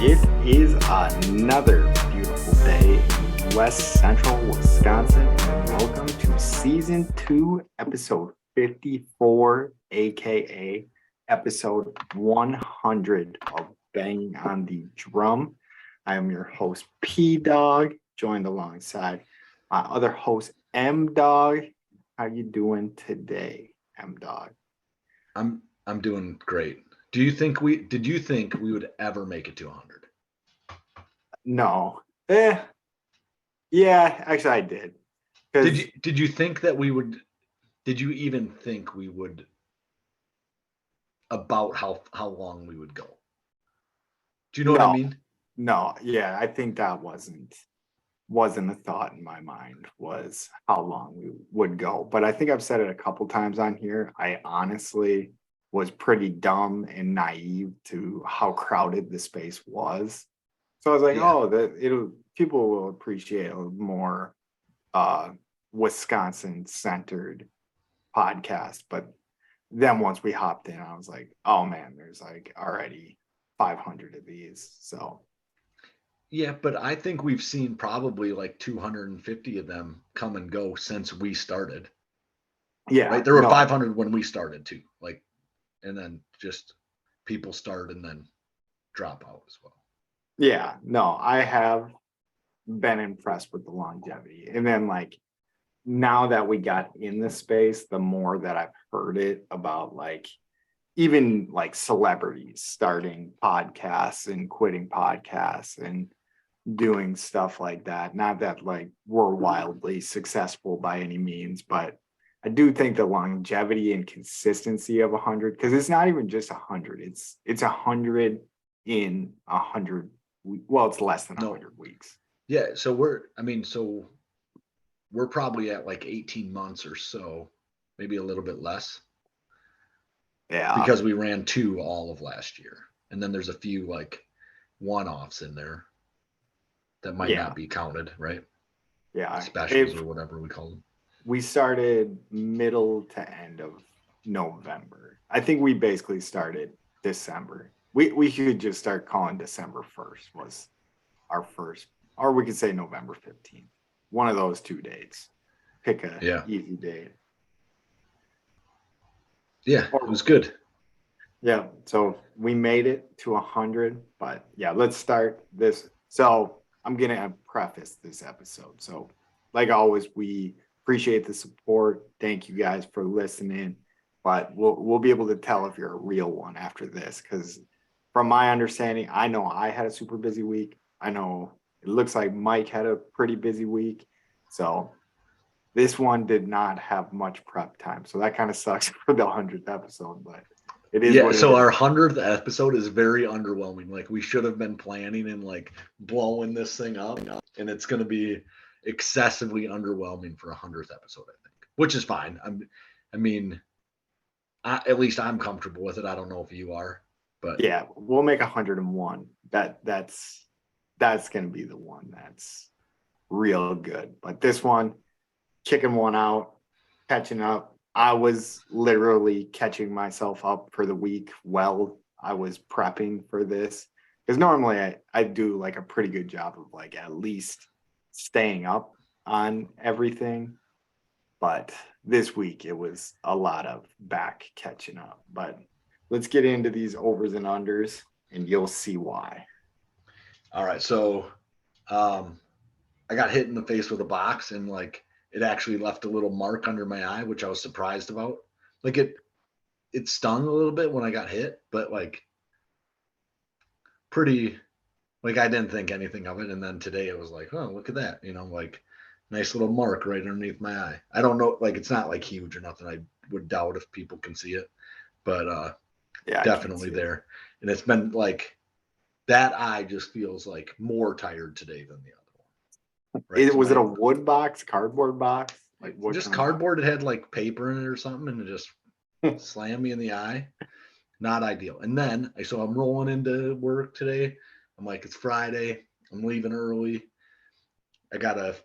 It is another beautiful day in West Central Wisconsin. And welcome to season 2, episode 54, aka episode 100 of Banging on the Drum. I am your host, P Dog, joined alongside my other host, M Dog. How you doing today, M Dog? I'm doing great. Did you think we would ever make it to 100? No. Yeah, actually I did. Did you think that we would did you even think we would about how long we would go? Do you know what I mean? No, yeah, I think that wasn't a thought in my mind, was how long we would go. But I think I've said it a couple times on here. I honestly was pretty dumb and naive to how crowded the space was. So I was like, Yeah. oh, people will appreciate a more Wisconsin centered podcast. But then once we hopped in, I was like, oh man, there's like already 500 of these. So Yeah, but I think we've seen probably like 250 of them come and go since we started. yeah, Right? There were 500 when we started too. And then just people start and then drop out as well. Yeah, no, I have been impressed with the longevity. And then like now that we got in the space, the more that I've heard it about like even like celebrities starting podcasts and quitting podcasts and doing stuff like that. Not that like we're wildly successful by any means, but I do think the longevity and consistency of 100, because it's not even just 100, it's 100 in 100. Well, it's less than 100 weeks. Yeah, so we're probably at like 18 months or so, maybe a little bit less. Yeah. Because we ran 2 all of last year. And then there's a few like one-offs in there that might not be counted, right? Yeah. Specials or whatever we call them. We started middle to end of November. I think we basically started December. We could just start calling December 1st was our first, or we could say November 15th. One of those 2 dates. Pick a easy date. Yeah, it was good. Yeah, so we made it to 100, but yeah, let's start this. So I'm gonna preface this episode. So like always, we appreciate the support. Thank you guys for listening, but we'll be able to tell if you're a real one after this, because from my understanding, I know I had a super busy week. I know it looks like Mike had a pretty busy week. So this one did not have much prep time. So that kind of sucks for the 100th episode, but it is. Yeah, so our 100th episode is very underwhelming. Like we should have been planning and like blowing this thing up, and it's going to be excessively underwhelming for 100th episode, I think, which is fine. At least I'm comfortable with it. I don't know if you are, but yeah, we'll make 101. That's going to be the one that's real good. But this one, kicking one out, catching up. I was literally catching myself up for the week while I was prepping for this, because normally I do like a pretty good job of like at least staying up on everything. But this week it was a lot of back catching up. But let's get into these overs and unders and you'll see why. All right. So I got hit in the face with a box and like it actually left a little mark under my eye, which I was surprised about. Like it stung a little bit when I got hit, but like pretty, like I didn't think anything of it. And then today it was like, oh, look at that. Like nice little mark right underneath my eye. I don't know, like it's not like huge or nothing. I would doubt if people can see it, but yeah, definitely there. And it's been like that eye just feels like more tired today than the other one. Right? Was it a wood box, cardboard box? Like what? Just cardboard. It had like paper in it or something, and it just slammed me in the eye. Not ideal. And then so I'm rolling into work today. I'm like, it's Friday. I'm leaving early. I got a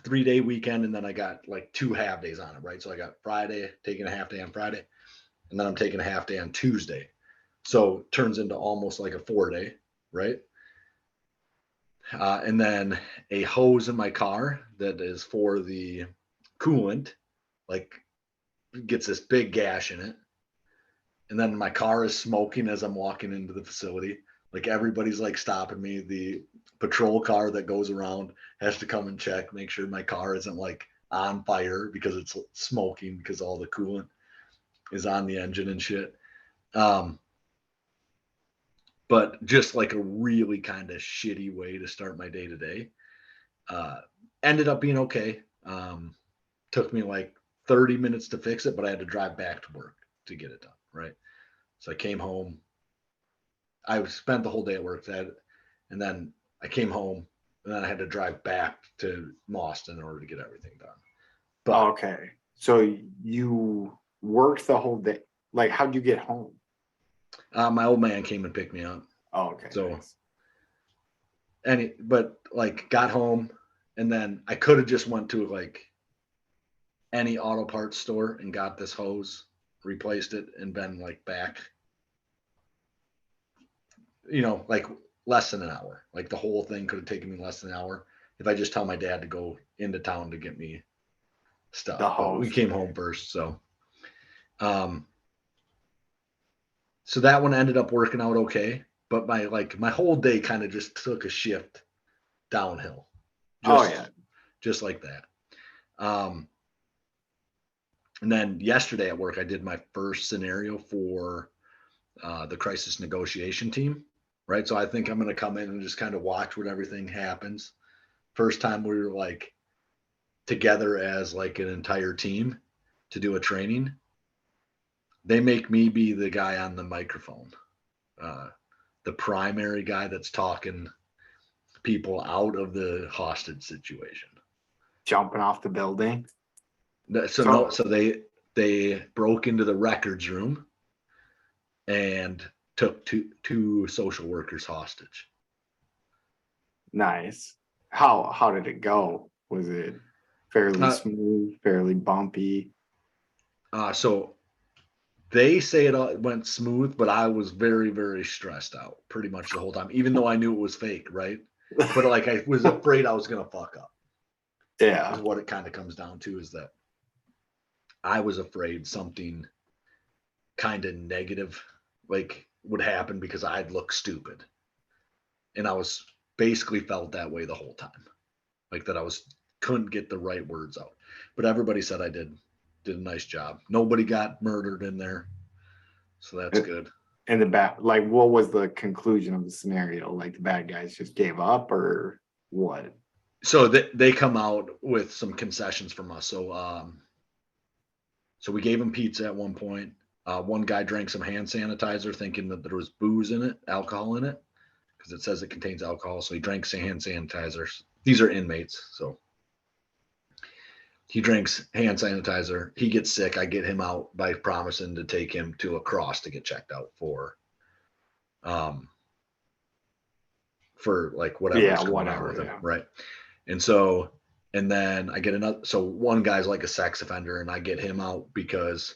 3-day weekend, and then I got like 2 half days on it, right? So I got Friday, taking a half day on Friday, and then I'm taking a half day on Tuesday. So it turns into almost like a 4-day, right? And then a hose in my car that is for the coolant, like gets this big gash in it. And then my car is smoking as I'm walking into the facility. Like everybody's like stopping me. The patrol car that goes around has to come and check, make sure my car isn't like on fire because it's smoking because all the coolant is on the engine and shit. But just like a really kind of shitty way to start my day today. Ended up being okay. Took me like 30 minutes to fix it, but I had to drive back to work to get it done. Right. So I came home. I spent the whole day at work, and then I came home, and then I had to drive back to Mauston in order to get everything done. But Okay. So you worked the whole day. Like, how'd you get home? my old man came and picked me up. Oh, okay. So, Nice. but like got home, and then I could have just went to like any auto parts store and got this hose, replaced it, and been like back, like less than an hour. Like the whole thing could have taken me less than an hour if I just tell my dad to go into town to get me stuff. The But we hose. came home first, so so that one ended up working out okay. But my whole day kind of just took a shift downhill. Oh yeah. Just like that. And then yesterday at work, I did my first scenario for the crisis negotiation team, right? So I think I'm going to come in and just kind of watch what everything happens. First time we were like together as like an entire team to do a training. They make me be the guy on the microphone, the primary guy that's talking people out of the hostage situation. Jumping off the building. So they broke into the records room and took two social workers hostage. Nice. How did it go? Was it fairly smooth, fairly bumpy? So they say it went smooth, but I was very, very stressed out pretty much the whole time, even though I knew it was fake, right? But like I was afraid I was gonna fuck up. Yeah. Is what it kind of comes down to, is that I was afraid something kind of negative like would happen because I'd look stupid. And I was basically felt that way the whole time. Like that couldn't get the right words out. But everybody said I did a nice job. Nobody got murdered in there. So that's good. And like, what was the conclusion of the scenario? Like the bad guys just gave up or what? So they come out with some concessions from us. So we gave them pizza at one point. One guy drank some hand sanitizer thinking that there was booze in it, alcohol in it, because it says it contains alcohol. So he drank some hand sanitizers. These are inmates. So he drinks hand sanitizer. He gets sick. I get him out by promising to take him to La Crosse to get checked out for like whatever's going on with him. Yeah. Right. And then I get another. So one guy's like a sex offender, and I get him out because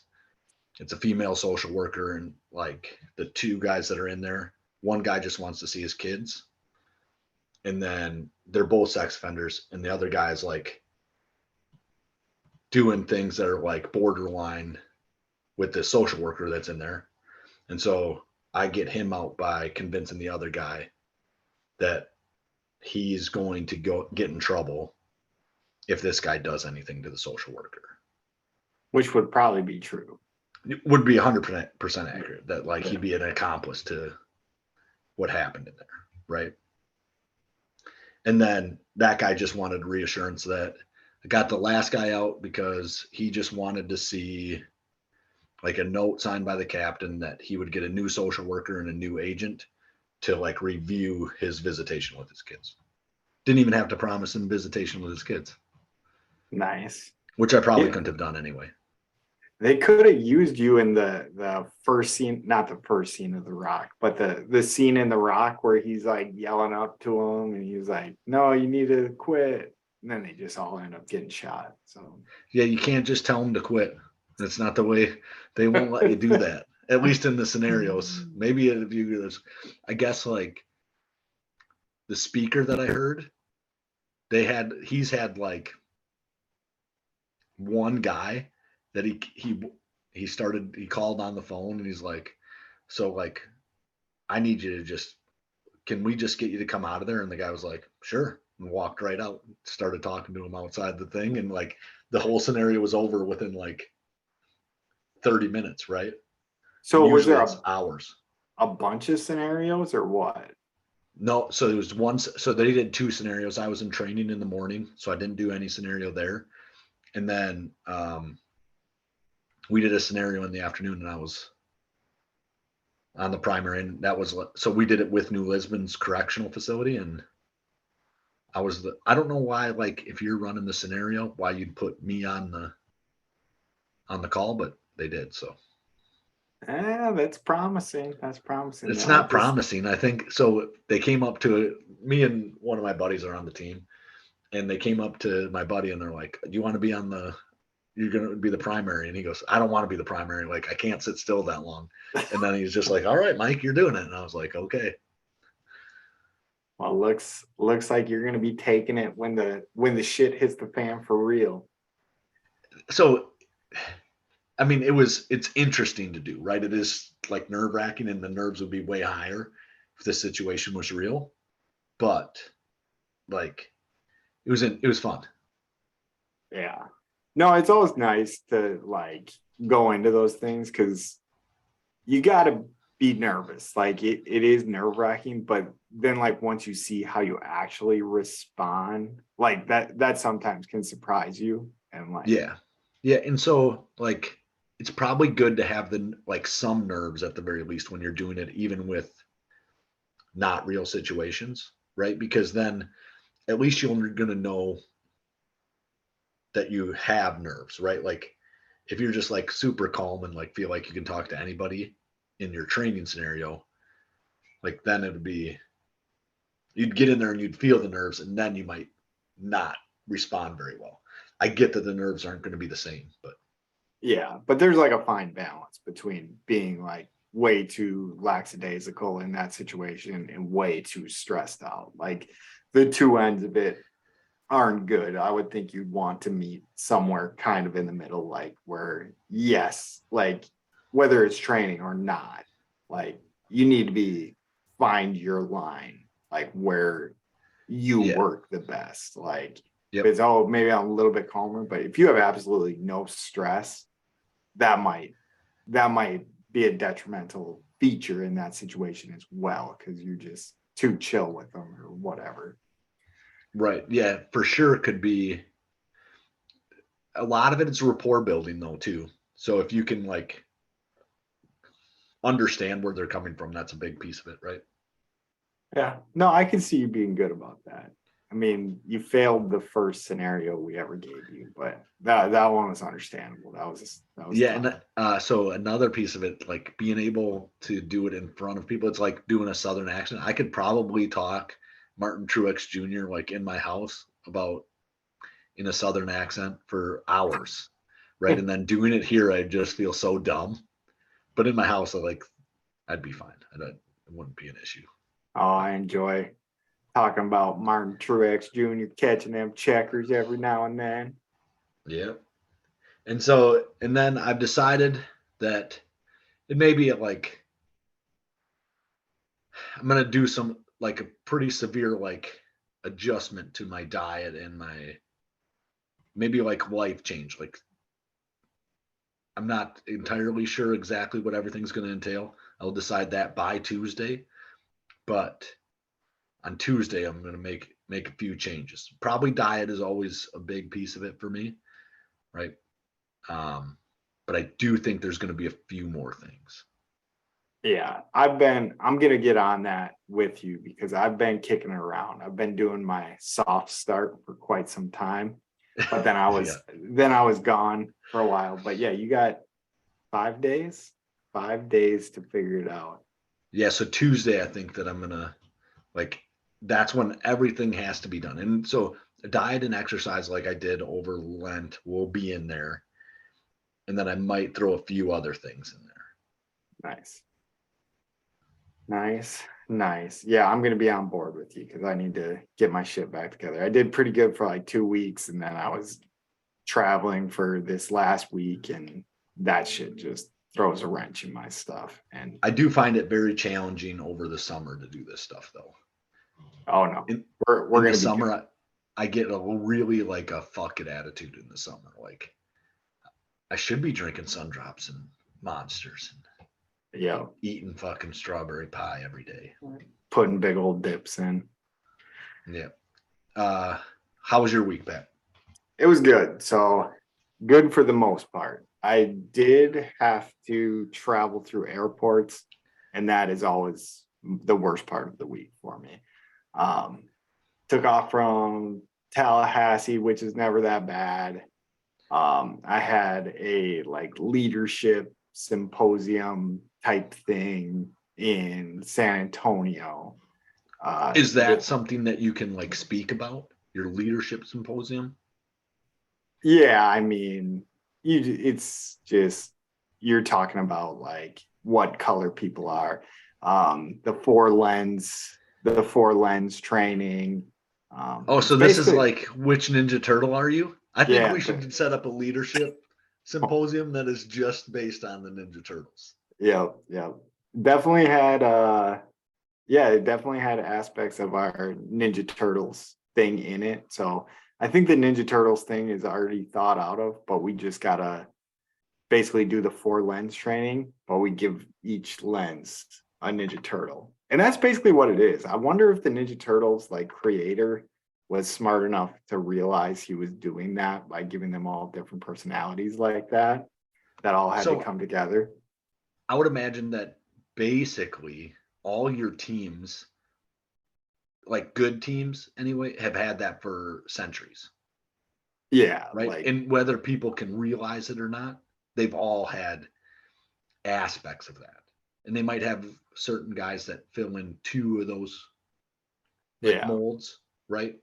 it's a female social worker, and like the two guys that are in there, one guy just wants to see his kids, and then they're both sex offenders, and the other guy's like doing things that are like borderline with the social worker that's in there. And so I get him out by convincing the other guy that he's going to go get in trouble if this guy does anything to the social worker. Which would probably be true. It would be 100% accurate that like he'd be an accomplice to what happened in there, right? And then that guy just wanted reassurance that I got the last guy out because he just wanted to see like a note signed by the captain that he would get a new social worker and a new agent to like review his visitation with his kids. Didn't even have to promise him visitation with his kids. Nice. Which I probably couldn't have done anyway. They could have used you in the first scene, not the first scene of The Rock, but the scene in The Rock where he's like yelling up to him and he's like, no, you need to quit. And then they just all end up getting shot. So yeah, you can't just tell them to quit. That's not the way. They won't let you do that. At least in the scenarios. Maybe if you, I guess like the speaker that I heard, he's had like one guy that he called on the phone and he's like, so like, I need you to can we just get you to come out of there? And the guy was like, sure. And walked right out, started talking to him outside the thing. And like the whole scenario was over within like 30 minutes, right? And So was usually there it's hours. a bunch of scenarios or what? No, so there was one. So they did two scenarios. I was in training in the morning, so I didn't do any scenario there. And then we did a scenario in the afternoon, and I was on the primary, and that was so we did it with New Lisbon's correctional facility, and I don't know why, like if you're running the scenario, why you'd put me on the call, but they did. So That's promising. That's promising. it's No, not promising. I think so. They came up to it. Me and one of my buddies are on the team, and they came up to my buddy and they're like, "Do you want to be you're going to be the primary?" And he goes, "I don't want to be the primary. Like I can't sit still that long." And then he's just like, "All right, Mike, you're doing it." And I was like, "Okay." Well, looks like you're gonna be taking it when the shit hits the fan for real. So, I mean, it's interesting to do, right? It is like nerve wracking, and the nerves would be way higher if this situation was real. But like, it was fun. Yeah. No, it's always nice to like go into those things because you gotta be nervous. Like it is nerve wracking, but then like once you see how you actually respond, like that sometimes can surprise you. And like, Yeah, yeah, and so like, it's probably good to have like some nerves at the very least when you're doing it, even with not real situations, right? Because then at least you're going to know that you have nerves, right? Like if you're just like super calm and like feel like you can talk to anybody in your training scenario, like then you'd get in there and you'd feel the nerves and then you might not respond very well. I get that the nerves aren't going to be the same, but yeah, but there's like a fine balance between being like way too lackadaisical in that situation and way too stressed out. Like the two ends of it aren't good. I would think you'd want to meet somewhere kind of in the middle, like where, yes, like whether it's training or not, like you need to find your line, like where you yeah, work the best. Like if yep, it's, oh, maybe I'm a little bit calmer, but if you have absolutely no stress, that might that might be a detrimental feature in that situation as well because you're just too chill with them or whatever. right, yeah, for sure. It could be a lot of it is rapport building though too. So if you can like understand where they're coming from, that's a big piece of it, right? Yeah. No, I can see you being good about that. I mean, you failed the first scenario we ever gave you, but that one was understandable. That was Yeah, tough. and so another piece of it, like being able to do it in front of people, it's like doing a Southern accent. I could probably talk Martin Truex Jr. like in my house about in a Southern accent for hours, right? And then doing it here, I just feel so dumb. But in my house, I'd be fine. It wouldn't be an issue. Oh, I enjoy talking about Martin Truex Jr. catching them checkers every now and then. Yeah. And then I've decided that it may be I'm gonna do some like a pretty severe like adjustment to my diet and my maybe like life change. Like I'm not entirely sure exactly what everything's gonna entail. I'll decide that by Tuesday, but on Tuesday I'm gonna make a few changes. Probably diet is always a big piece of it for me, right? Um, but I do think there's gonna be a few more things. Yeah, I'm gonna get on that with you because I've been kicking it around. I've been doing my soft start for quite some time, but Yeah. then I was gone for a while. But yeah, you got 5 days, 5 days to figure it out. Yeah, so Tuesday I think that I'm gonna like that's when everything has to be done. And so diet and exercise like I did over Lent will be in there. And then I might throw a few other things in there. Nice. Nice. Nice. Yeah, I'm gonna be on board with you because I need to get my shit back together. I did pretty good for like 2 weeks, and then I was traveling for this last week, and that shit just throws a wrench in my stuff. And I do find it very challenging over the summer to do this stuff though. oh no, In we're in the gonna be good. summer, I get a really like a fuck it attitude in the summer. Like I should be drinking sun drops and monsters and Yeah, eating fucking strawberry pie every day. putting big old dips in. Yeah. Uh, how was your week, Pat? It was good. So good for the most part. I did have to travel through airports, and that is always the worst part of the week for me. Um, Took off from Tallahassee, which is never that bad. I had a like leadership symposium type thing in San Antonio. Is that something that you can like speak about? Your leadership symposium? Yeah, I mean, it's just you're talking about like what color people are, the four lens training. Oh, It's so this is basically like which Ninja Turtle are you? I think yeah, we should set up a leadership symposium that is just based on the Ninja Turtles. yeah, yeah. Definitely had yeah, it definitely had aspects of our Ninja Turtles thing in it. So I think the Ninja Turtles thing is already thought out of, but we just gotta basically do the four lens training, but we give each lens a Ninja Turtle. And that's basically what it is. I wonder if the Ninja Turtles like creator was smart enough to realize he was doing that by giving them all different personalities like that all had to So come together. I would imagine that basically all your teams, like good teams anyway, have had that for centuries, Yeah, right? like And whether people can realize it or not, they've all had aspects of that. And they might have certain guys that fill in two of those like yeah, molds, right?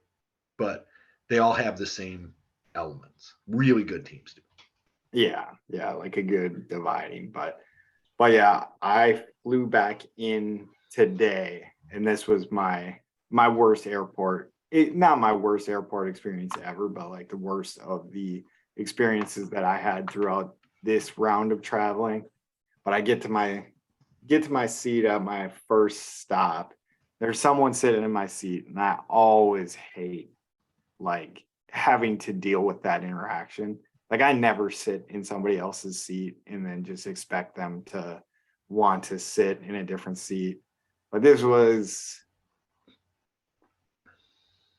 But they all have the same elements. Really good teams do. yeah, like a good dividing. But yeah, I flew back in today, and this was my worst airport. Not my worst airport experience ever, but like the worst of the experiences that I had throughout this round of traveling. But I get to my seat at my first stop. There's someone sitting in my seat, and I always hate like having to deal with that interaction. Like I never sit in somebody else's seat and then just expect them to want to sit in a different seat. But this was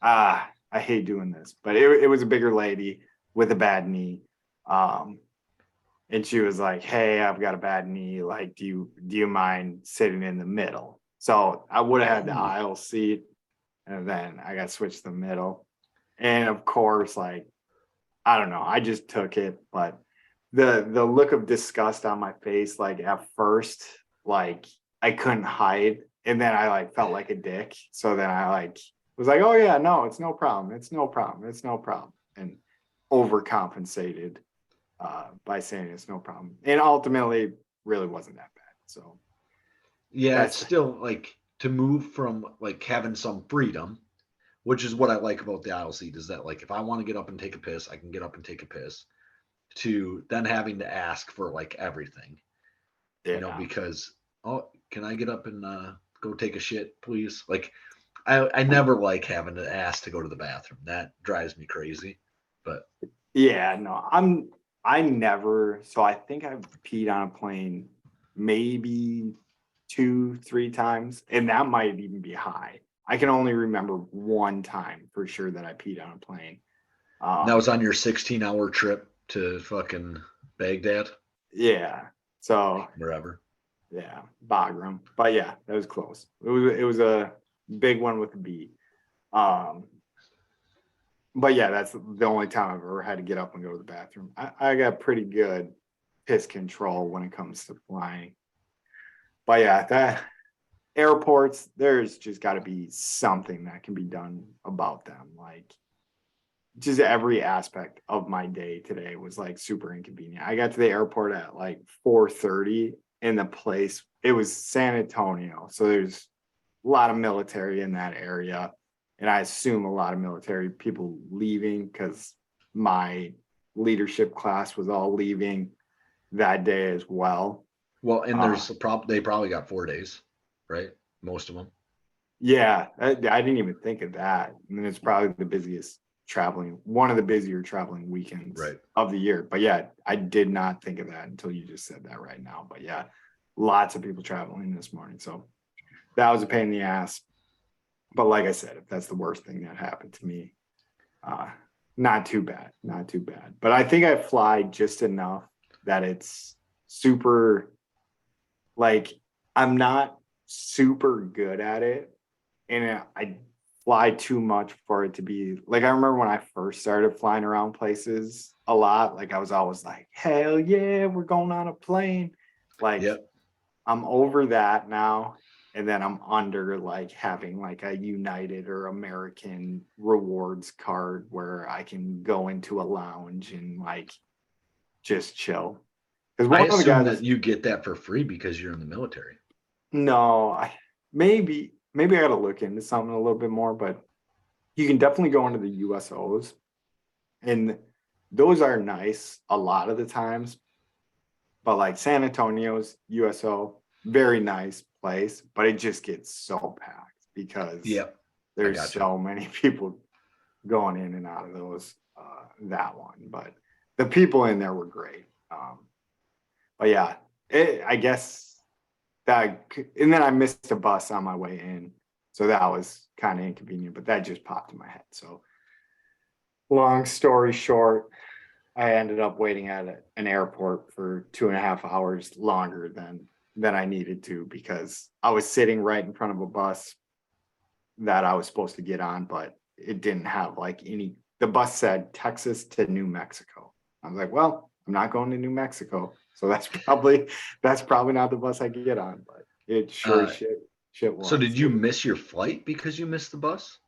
I hate doing this, but it was a bigger lady with a bad knee. Um and she was like, "Hey, I've got a bad knee. Like, do you mind sitting in the middle?" So I would have had the Ooh. aisle seat, and then I got switched to the middle. And of course, like I don't know. I just took it, but the look of disgust on my face, like at first, like I couldn't hide, and then I like felt like a dick. So then I like was like, "Oh yeah, no, it's no problem. It's no problem. It's no problem," and overcompensated by saying it's no problem, and ultimately really wasn't that bad. So Yeah, it's that's still like to move from like having some freedom, which is what I like about the aisle seat is that like if I want to get up and take a piss, I can get up and take a piss, to then having to ask for like everything, yeah, because oh, can I get up and go take a shit, please? Like I never like having to ask to go to the bathroom. That drives me crazy. But yeah. No, I never. So I think I've peed on a plane maybe two, three times, and that might even be high. I can only remember one time for sure that I peed on a plane. that was Um, on your 16-hour trip to fucking Baghdad, yeah. So wherever. yeah, Bagram. But yeah, that was close. It was a big one with a B. Um, but yeah, that's the only time I've ever had to get up and go to the bathroom. I got pretty good piss control when it comes to flying. But yeah, that airports, there's just got to be something that can be done about them. Like just every aspect of my day today was like super inconvenient. I got to the airport at like 4:30 and the place it was San Antonio. So there's lot of military in that area. And I assume a lot of military people leaving because my leadership class was all leaving that day as well. Well, and there's they probably got 4 days, right? Most of them. Yeah, I didn't even think of that. I mean, it's probably the busiest traveling, one of the busier traveling weekends Right. of the year. But yeah, I did not think of that until you just said that right now. But yeah, lots of people traveling this morning. So that was a pain in the ass. But like I said, if that's the worst thing that happened to me, not too bad, not too bad. But I think I fly just enough that it's super, like, I'm not super good at it. And I fly too much for it to be like, I remember when I first started flying around places a lot, like I was always like, hell yeah, we're going on a plane. Like, Yep. I'm over that now. And then I'm under like having like a United or American rewards card where I can go into a lounge and like just chill. Because I one of the assume guys, that you get that for free because you're in the military. no, maybe I got to look into something a little bit more, but you can definitely go into the USOs, and those are nice a lot of the times. But like San Antonio's USO, very nice place, but it just gets so packed because Yep. there's gotcha. so many people going in and out of those. That one, but the people in there were great. But yeah, I guess that, and then I missed a bus on my way in, so that was kind of inconvenient. But that just popped in my head. So long story short, I ended up waiting at an airport for 2.5 hours longer than I needed to because I was sitting right in front of a bus that I was supposed to get on, but it didn't have like any. The bus said Texas to New Mexico. I was like, well, I'm not going to New Mexico, so that's probably not the bus I can get on. But it sure as shit was. So did you miss your flight because you missed the bus?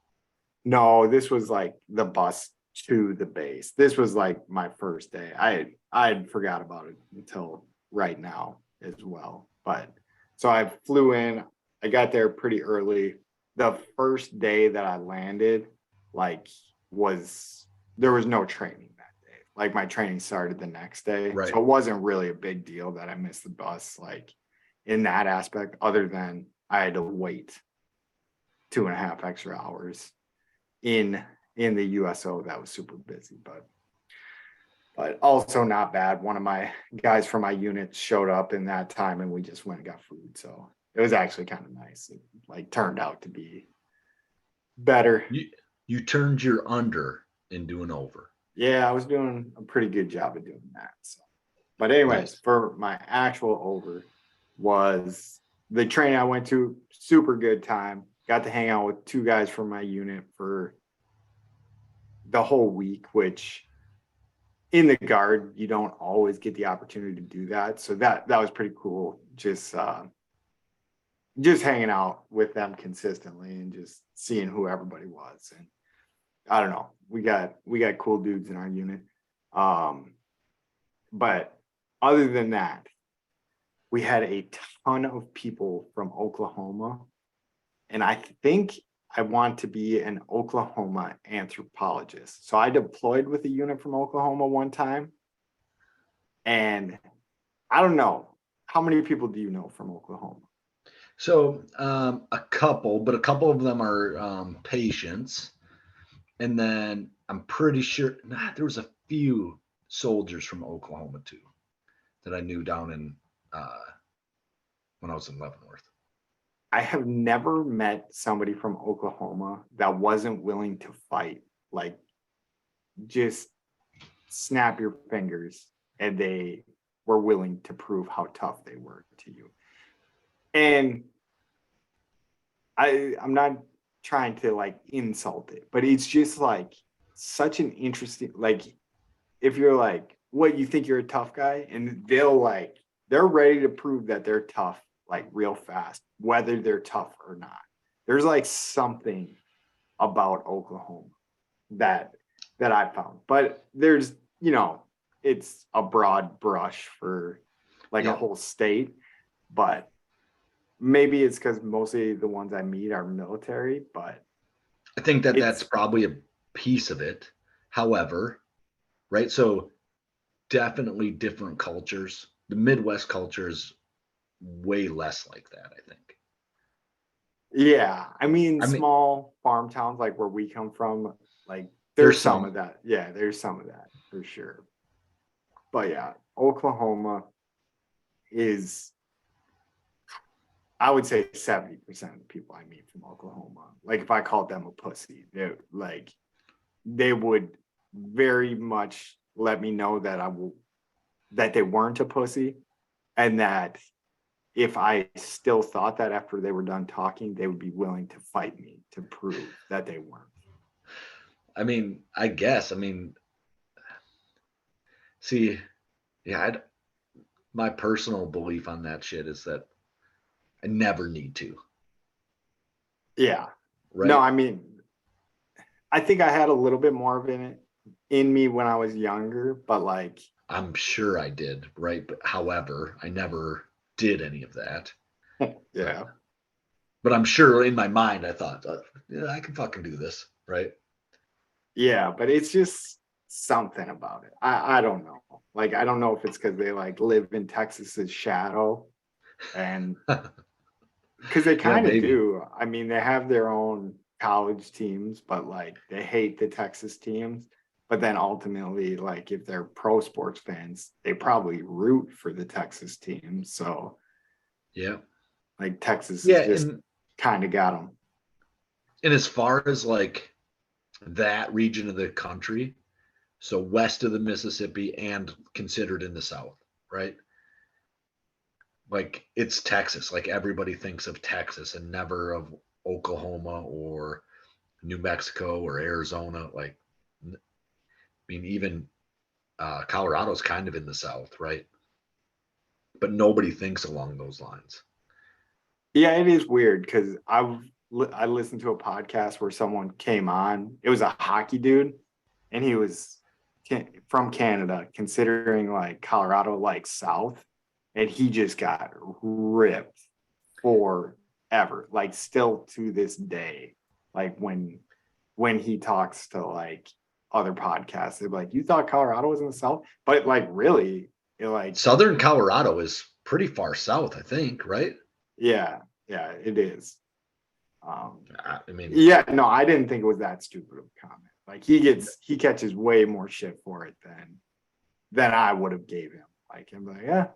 No, this was like the bus to the base. This was like my first day. I had forgot about it until right now as well. But so I flew in. I got there pretty early. The first day that I landed, like, there was no training that day. Like my training started the next day. Right. So it wasn't really a big deal that I missed the bus, like in that aspect, other than I had to wait 2.5 extra hours in the USO that was super busy, but also not bad. One of my guys from my unit showed up in that time and we just went and got food. So it was actually kind of nice. It like turned out to be better. You turned your under into an over. Yeah, I was doing a pretty good job of doing that. So, but anyways, Nice. for my actual over was the training I went to, super good time. Got to hang out with two guys from my unit for the whole week, which in the guard, you don't always get the opportunity to do that. So that was pretty cool. Just hanging out with them consistently and just seeing who everybody was. And I don't know, we got cool dudes in our unit. But other than that, we had a ton of people from Oklahoma. And I think I want to be an Oklahoma anthropologist. So I deployed with a unit from Oklahoma one time. And I don't know, how many people do you know from Oklahoma? So a couple, but a couple of them are patients. And then I'm pretty sure there was a few soldiers from Oklahoma too that I knew down in when I was in Leavenworth. I have never met somebody from Oklahoma that wasn't willing to fight. Like, just snap your fingers and they were willing to prove how tough they were to you. And I'm not trying to like insult it, but it's just like such an interesting, like, if you're like, what, you think you're a tough guy, and they're ready to prove that they're tough like real fast, whether they're tough or not. There's like something about Oklahoma that I found, but there's, it's a broad brush for like a Yep. whole state, but maybe it's because mostly the ones I meet are military, but I think that that's it's probably a piece of it. However, right? So definitely different cultures. The Midwest culture is way less like that, I think. yeah. I mean, I mean, small farm towns like where we come from, like there's there's some some, of that. Yeah, there's some of that for sure. But yeah, Oklahoma is, I would say 70% of the people I meet from Oklahoma. Like if I called them a pussy, they would very much let me know that that they weren't a pussy, and that if I still thought that after they were done talking, they would be willing to fight me to prove that they weren't. I mean, I guess, I mean, see, yeah, my personal belief on that shit is that I never need to, Yeah. No, right? I mean, I think I had a little bit more of it in me when I was younger, but like, I'm sure I did, right? But however, I never did any of that. Uh, yeah. but I'm sure in my mind, I thought, yeah, I can fucking do this, right? Yeah, but it's just something about it. I don't know. Like I don't know if it's because they like live in Texas's shadow, and because they Yeah, kind of maybe. do. I mean, they have their own college teams, but like they hate the Texas teams. But then ultimately, like if they're pro sports fans, they probably root for the Texas team. So Yeah. like Texas Yeah. has just kind of got them. And as far as like that region of the country, so west of the Mississippi and considered in the South, right? Like it's Texas. Like everybody thinks of Texas and never of Oklahoma or New Mexico or Arizona. Like, I mean, even Colorado's kind of in the South, right? But nobody thinks along those lines. Yeah, it is weird because I listened to a podcast where someone came on. It was a hockey dude, and he was from Canada, considering like Colorado like South, and he just got ripped forever. Like still to this day, like when he talks to like other podcasts, they're like, "You thought Colorado was in the South?" But like really, like Southern Colorado is pretty far south, I think, right? yeah, yeah, it is. Um, I mean, yeah, no, I didn't think it was that stupid of a comment. Like he catches way more shit for it than I would have gave him. Like I'm like, yeah,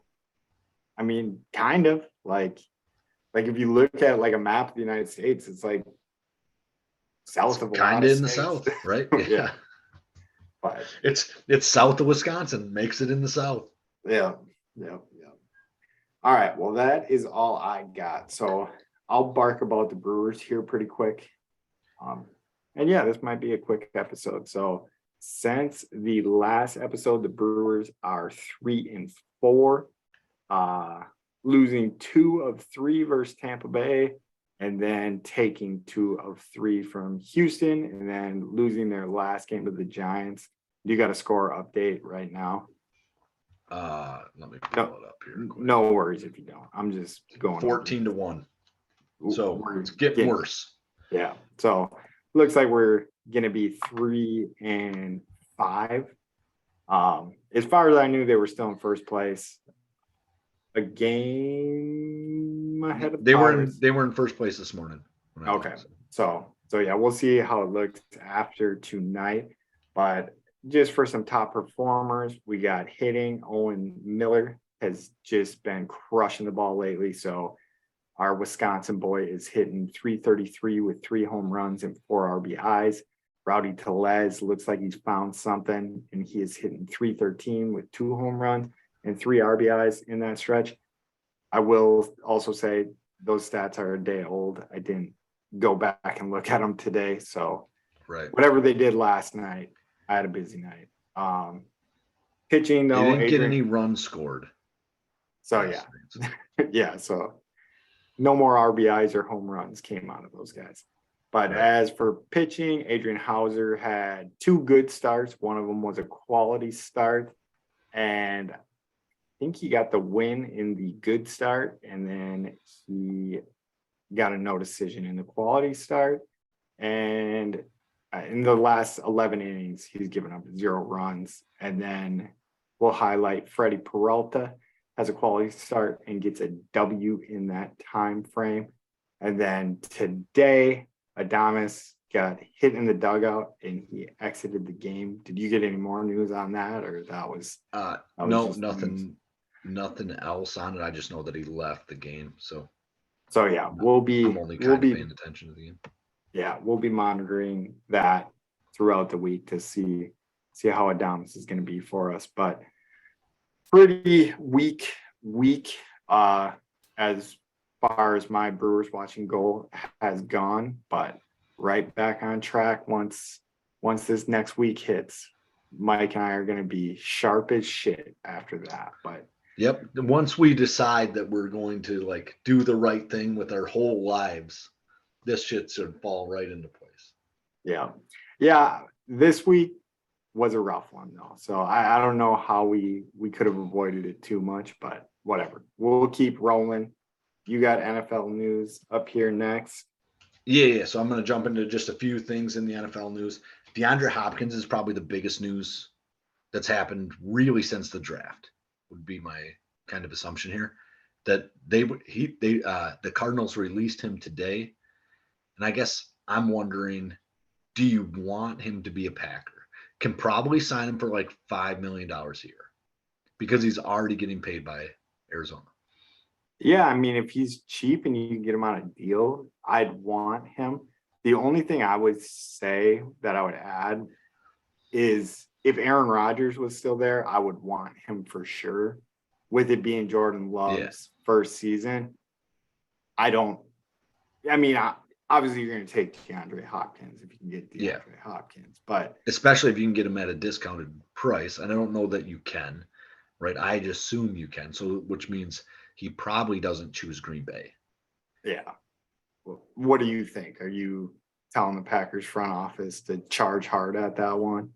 I mean, kind of like if you look at like a map of the United States, it's like it's south of a lot kind of of in the states. South, right? Yeah, Yeah. but It's south of Wisconsin, makes it in the South. yeah, yeah, yeah. All right, well, that is all I got. So I'll bark about the Brewers here pretty quick. Um, and yeah, this might be a quick episode. So since the last episode, the Brewers are 3-4, uh, losing 2 of 3 versus Tampa Bay, and then taking 2 of 3 from Houston, and then losing their last game to the Giants. You got a score update right now? Let me No, pull it up here quick. no worries if you don't. I'm just going 14-1. So we're it's getting getting worse. Yeah. So looks like we're gonna be 3-5. As far as I knew, they were still in first place, a game ahead of They were in Pirates. they were in first place this morning when I Okay. looked. So yeah, we'll see how it looks after tonight. But just for some top performers, we got hitting. Owen Miller has just been crushing the ball lately. So our Wisconsin boy is hitting 333 with 3 home runs and 4 RBIs. Rowdy Tellez looks like he's found something, and he is hitting 313 with 2 home runs and 3 RBIs in that stretch. I will also say those stats are a day old. I didn't go back and look at them today. So Right. whatever they did last night, I had a busy night. Pitching They though, didn't get Adrian. any runs scored So last yeah, night. yeah. So no more RBIs or home runs came out of those guys. But Right. as for pitching, Adrian Hauser had 2 good starts. One of them was a quality start. And think he got the win in the good start, and then he got a no decision in the quality start. And in the last 11 innings, he's given up 0 runs. And then we'll highlight Freddie Peralta has a quality start and gets a W in that time frame. And then today, Adames got hit in the dugout and he exited the game. Did you get any more news on that, or that was no, just nothing else on it. I just know that he left the game. So yeah, I'm only kind of paying attention to the game. Yeah, we'll be monitoring that throughout the week to see how Adames is going to be for us. But pretty weak week as far as my Brewers watching goal has gone, but right back on track once this next week hits. Mike and I are going to be sharp as shit after that. But yep, once we decide that we're going to like do the right thing with our whole lives, this shit should fall right into place. Yeah. This week was a rough one though. So I don't know how we could have avoided it too much, but whatever. We'll keep rolling. You got NFL news up here next. Yeah. So I'm going to jump into just a few things in the NFL news. DeAndre Hopkins is probably the biggest news that's happened really since the draft, would be my kind of assumption here. That the Cardinals released him today. And I guess I'm wondering, do you want him to be a Packer? Can probably sign him for like $5 million a year because he's already getting paid by Arizona. Yeah, I mean, if he's cheap and you can get him on a deal, I'd want him. The only thing I would say that I would add is if Aaron Rodgers was still there, I would want him for sure. With it being Jordan Love's first season, obviously you're going to take DeAndre Hopkins if you can get DeAndre Hopkins, but especially if you can get him at a discounted price. And I don't know that you can, right? I just assume you can. So, which means he probably doesn't choose Green Bay. Yeah. Well, what do you think? Are you telling the Packers front office to charge hard at that one?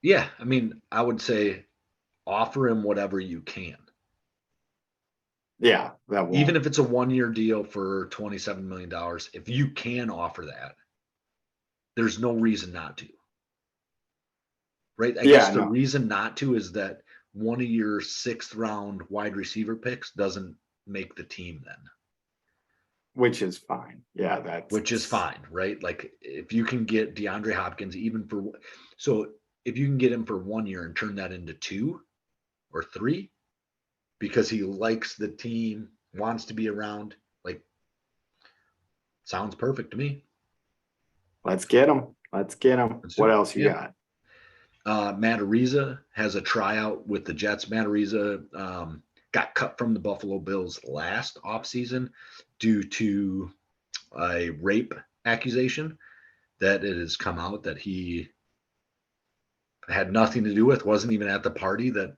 Yeah. I mean, I would say offer him whatever you can. Yeah, that will. Even if it's a 1-year deal for $27 million, if you can offer that, there's no reason not to. Right? I guess the reason not to is that one of your 6th round wide receiver picks doesn't make the team then. Which is fine. Yeah, which is fine, right? Like if you can get DeAndre Hopkins if you can get him for 1 year and turn that into 2 or 3 because he likes the team, wants to be around, like sounds perfect to me. Let's get him. What else you got? Matt Ariza has a tryout with the Jets. Matt Ariza got cut from the Buffalo Bills last offseason due to a rape accusation that it has come out that he had nothing to do with, wasn't even at the party that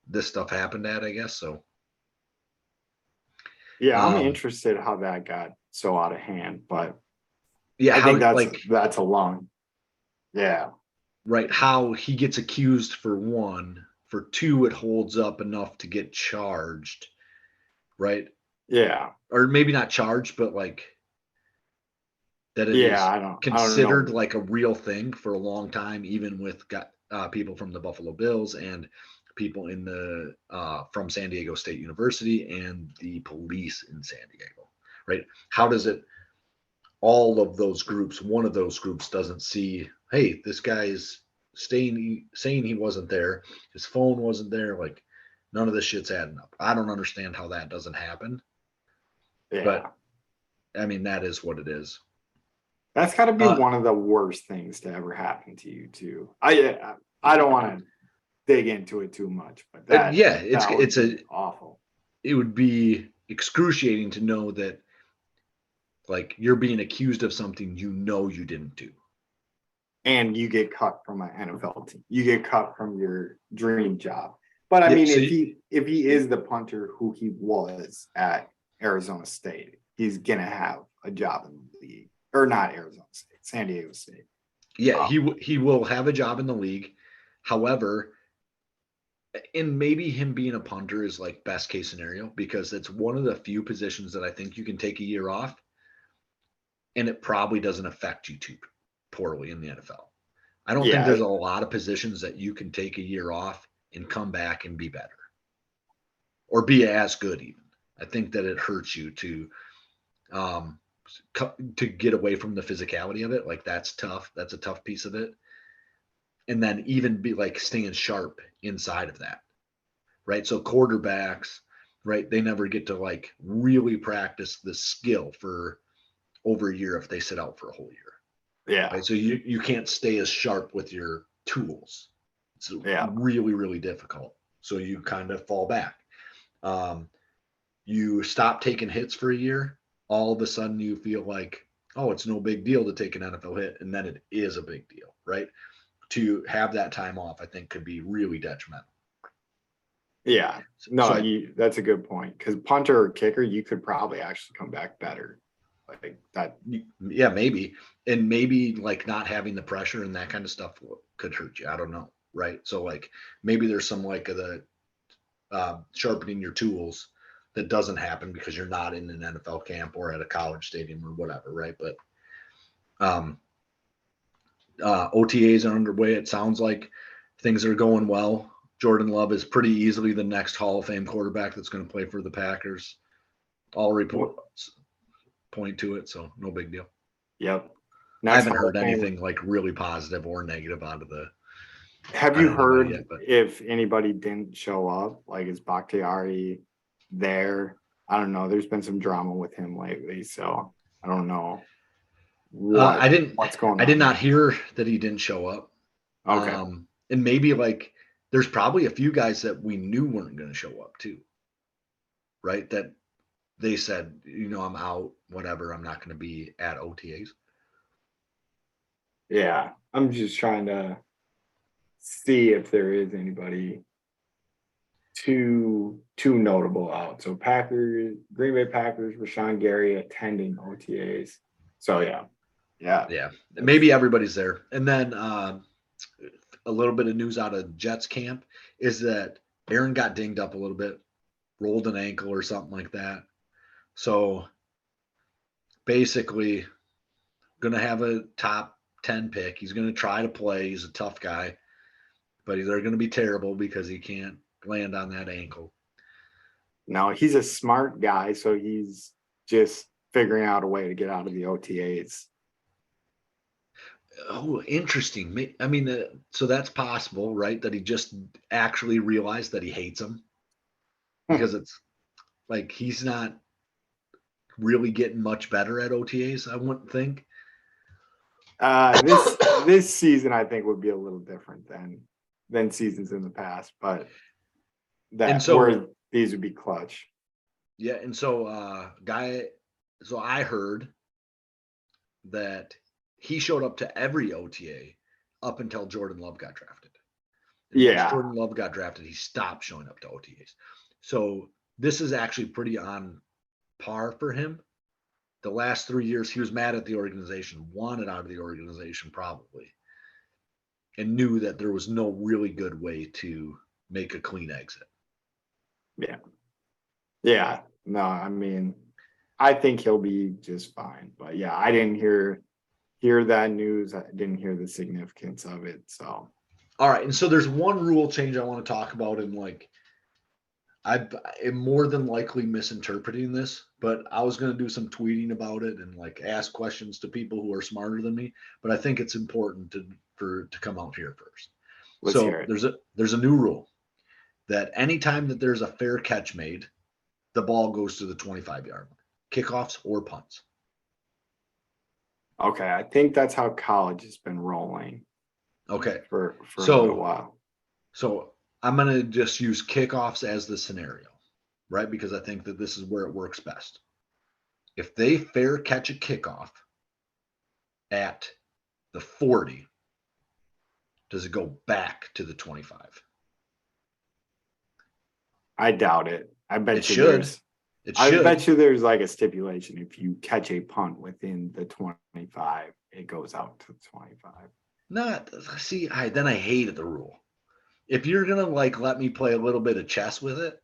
this stuff happened at, I guess. So yeah, I'm interested how that got so out of hand, but yeah, I think that's a long. Yeah. Right. How he gets accused for 1, for 2, it holds up enough to get charged. Right. Yeah. Or maybe not charged, but like that it is considered like a real thing for a long time, even with people from the Buffalo Bills and people in the from San Diego State University and the police in San Diego. Right. How does it, all of those groups, one of those groups doesn't see, hey, this guy's saying he wasn't there, his phone wasn't there, like none of this shit's adding up. I don't understand how that doesn't happen. Yeah. But I mean, that is what it is. That's got to be one of the worst things to ever happen to you too. I don't want to dig into it too much, but it's awful. It would be excruciating to know that like you're being accused of something you didn't do. And you get cut from an NFL team. You get cut from your dream job. But I mean, if he is the punter who he was at Arizona State, he's gonna have a job in the league. Or not Arizona State, San Diego State. Yeah, he will have a job in the league. However, And maybe him being a punter is like best case scenario because it's one of the few positions that I think you can take a year off and it probably doesn't affect you too poorly in the NFL. I don't think Yeah, there's a lot of positions that you can take a year off and come back and be better or be as good even. I think that it hurts you um to get away from the physicality of it. Like that's tough. That's a tough piece of it. And then even be like staying sharp inside of that. Right? So quarterbacks, right? They never get to like really practice the skill for over a year if they sit out for a whole year. yeah, Right? So you can't stay as sharp with your tools. It's yeah, really, really difficult. So you kind of fall back. Um, you stop taking hits for a year, all of a sudden you feel like, oh, it's no big deal to take an NFL hit, and then it is a big deal, right? To have that time off, I think could be really detrimental. yeah. So No, that's a good point. Because punter or kicker, you could probably actually come back better. Like that. yeah, maybe, and maybe like not having the pressure and that kind of stuff could hurt you. I don't know, right? So like maybe there's some like the sharpening your tools that doesn't happen because you're not in an NFL camp or at a college stadium or whatever, right? But um, OTAs are underway. It sounds like things are going well. Jordan Love is pretty easily the next Hall of Fame quarterback that's going to play for the Packers. All reports point to it, so no big deal. Yep. I Next haven't Hall heard of Fame. anything like really positive or negative Have out you of anybody heard yet, but if anybody didn't show up? Like, is Bakhtiari there? I don't know. There's been some drama with him lately, so I don't know I didn't. what's going I did on not there. hear that he didn't show up. Okay. And maybe like there's probably a few guys that we knew weren't going to show up too, right? That they said, I'm out, whatever. I'm not going to be at OTAs. Yeah. I'm just trying to see if there is anybody too notable out. So Packers, Green Bay Packers, Rashawn Gary attending OTAs. So yeah. Yeah. Yeah, That's maybe everybody's there. And then a little bit of news out of Jets camp is that Aaron got dinged up a little bit, rolled an ankle or something like that. So basically, going to have a top 10 pick. He's going to try to play. He's a tough guy, but they're going to be terrible because he can't land on that ankle. no, he's a smart guy, so he's just figuring out a way to get out of the OTAs. Oh, interesting. I mean, so that's possible, right? That he just actually realized that he hates him because it's like he's not really getting much better at OTAs, I wouldn't think. This season I think would be a little different than seasons in the past, but And that so, where these would be clutch. yeah, and so so I heard that he showed up to every OTA up until Jordan Love got drafted. And once Yeah, Jordan Love got drafted, he stopped showing up to OTAs. So this is actually pretty on par for him. The last 3 years, he was mad at the organization, wanted out of the organization probably, and knew that there was no really good way to make a clean exit. yeah, yeah. No, I mean, I think he'll be just fine. But yeah, I didn't hear that news. I didn't hear the significance of it. So All right, and so there's one rule change I want to talk about, and like I am more than likely misinterpreting this, but I was going to do some tweeting about it and like ask questions to people who are smarter than me. But I think it's important to come out here first. let's hear So it. there's a new rule that anytime that there's a fair catch made, the ball goes to the 25-yard line, kickoffs or punts. Okay, I think that's how college has been rolling Okay, for a little so while. so I'm going to just use kickoffs as the scenario, right? Because I think that this is where it works best. If they fair catch a kickoff at the 40, does it go back to the 25? I doubt it. It should. It I should. bet you there's like a stipulation. If you catch a punt within the 25, it goes out to 25. Not see, then I hated the rule if you're gonna like let me play a little bit of chess with it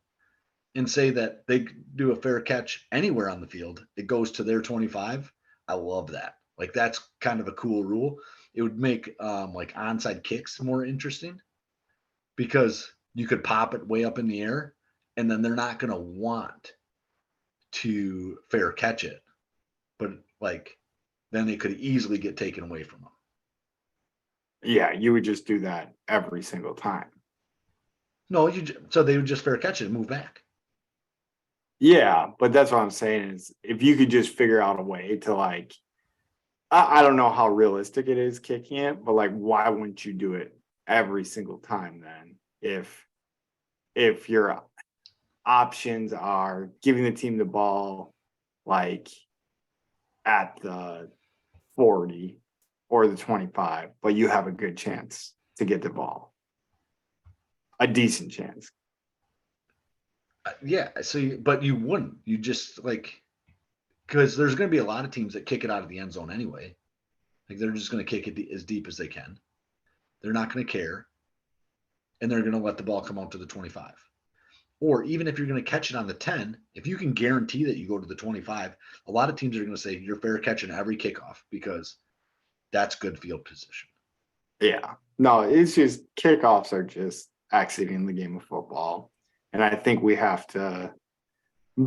and say that they do a fair catch anywhere on the field, it goes to their 25. I love that. Like that's kind of a cool rule. It would make like onside kicks more interesting because you could pop it way up in the air and then they're not gonna want to fair catch it. But like then it could easily get taken away from them. Yeah, you would just do that every single time. No, so they would just fair catch it and move back. Yeah, but that's what I'm saying is if you could just figure out a way to like, I don't know how realistic it is kicking it, but like, why wouldn't you do it every single time then? If your options are giving the team the ball like at the 40 or the 25, but you have a good chance to get the ball, a decent chance. Yeah. But you wouldn't. You just like, because there's going to be a lot of teams that kick it out of the end zone anyway. Like they're just going to kick it as deep as they can. They're not going to care. And they're going to let the ball come out to the 25. Or even if you're going to catch it on the 10, if you can guarantee that you go to the 25, a lot of teams are going to say you're fair catching every kickoff because that's good field position. Yeah. No, it's just kickoffs are just exiting the game of football. And I think we have to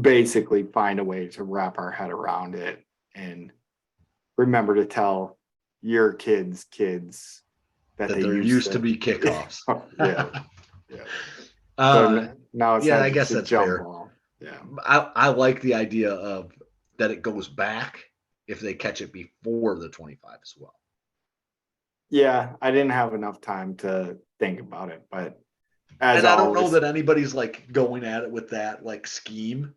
basically find a way to wrap our head around it and remember to tell your kids that they there used to be kickoffs. Yeah. Yeah. So now it's yeah, not I just guess a that's jump fair. ball. Yeah. I like the idea of that it goes back if they catch it before the 25 as well. Yeah, I didn't have enough time to think about it, but and I don't know that anybody's like going at it with that like scheme.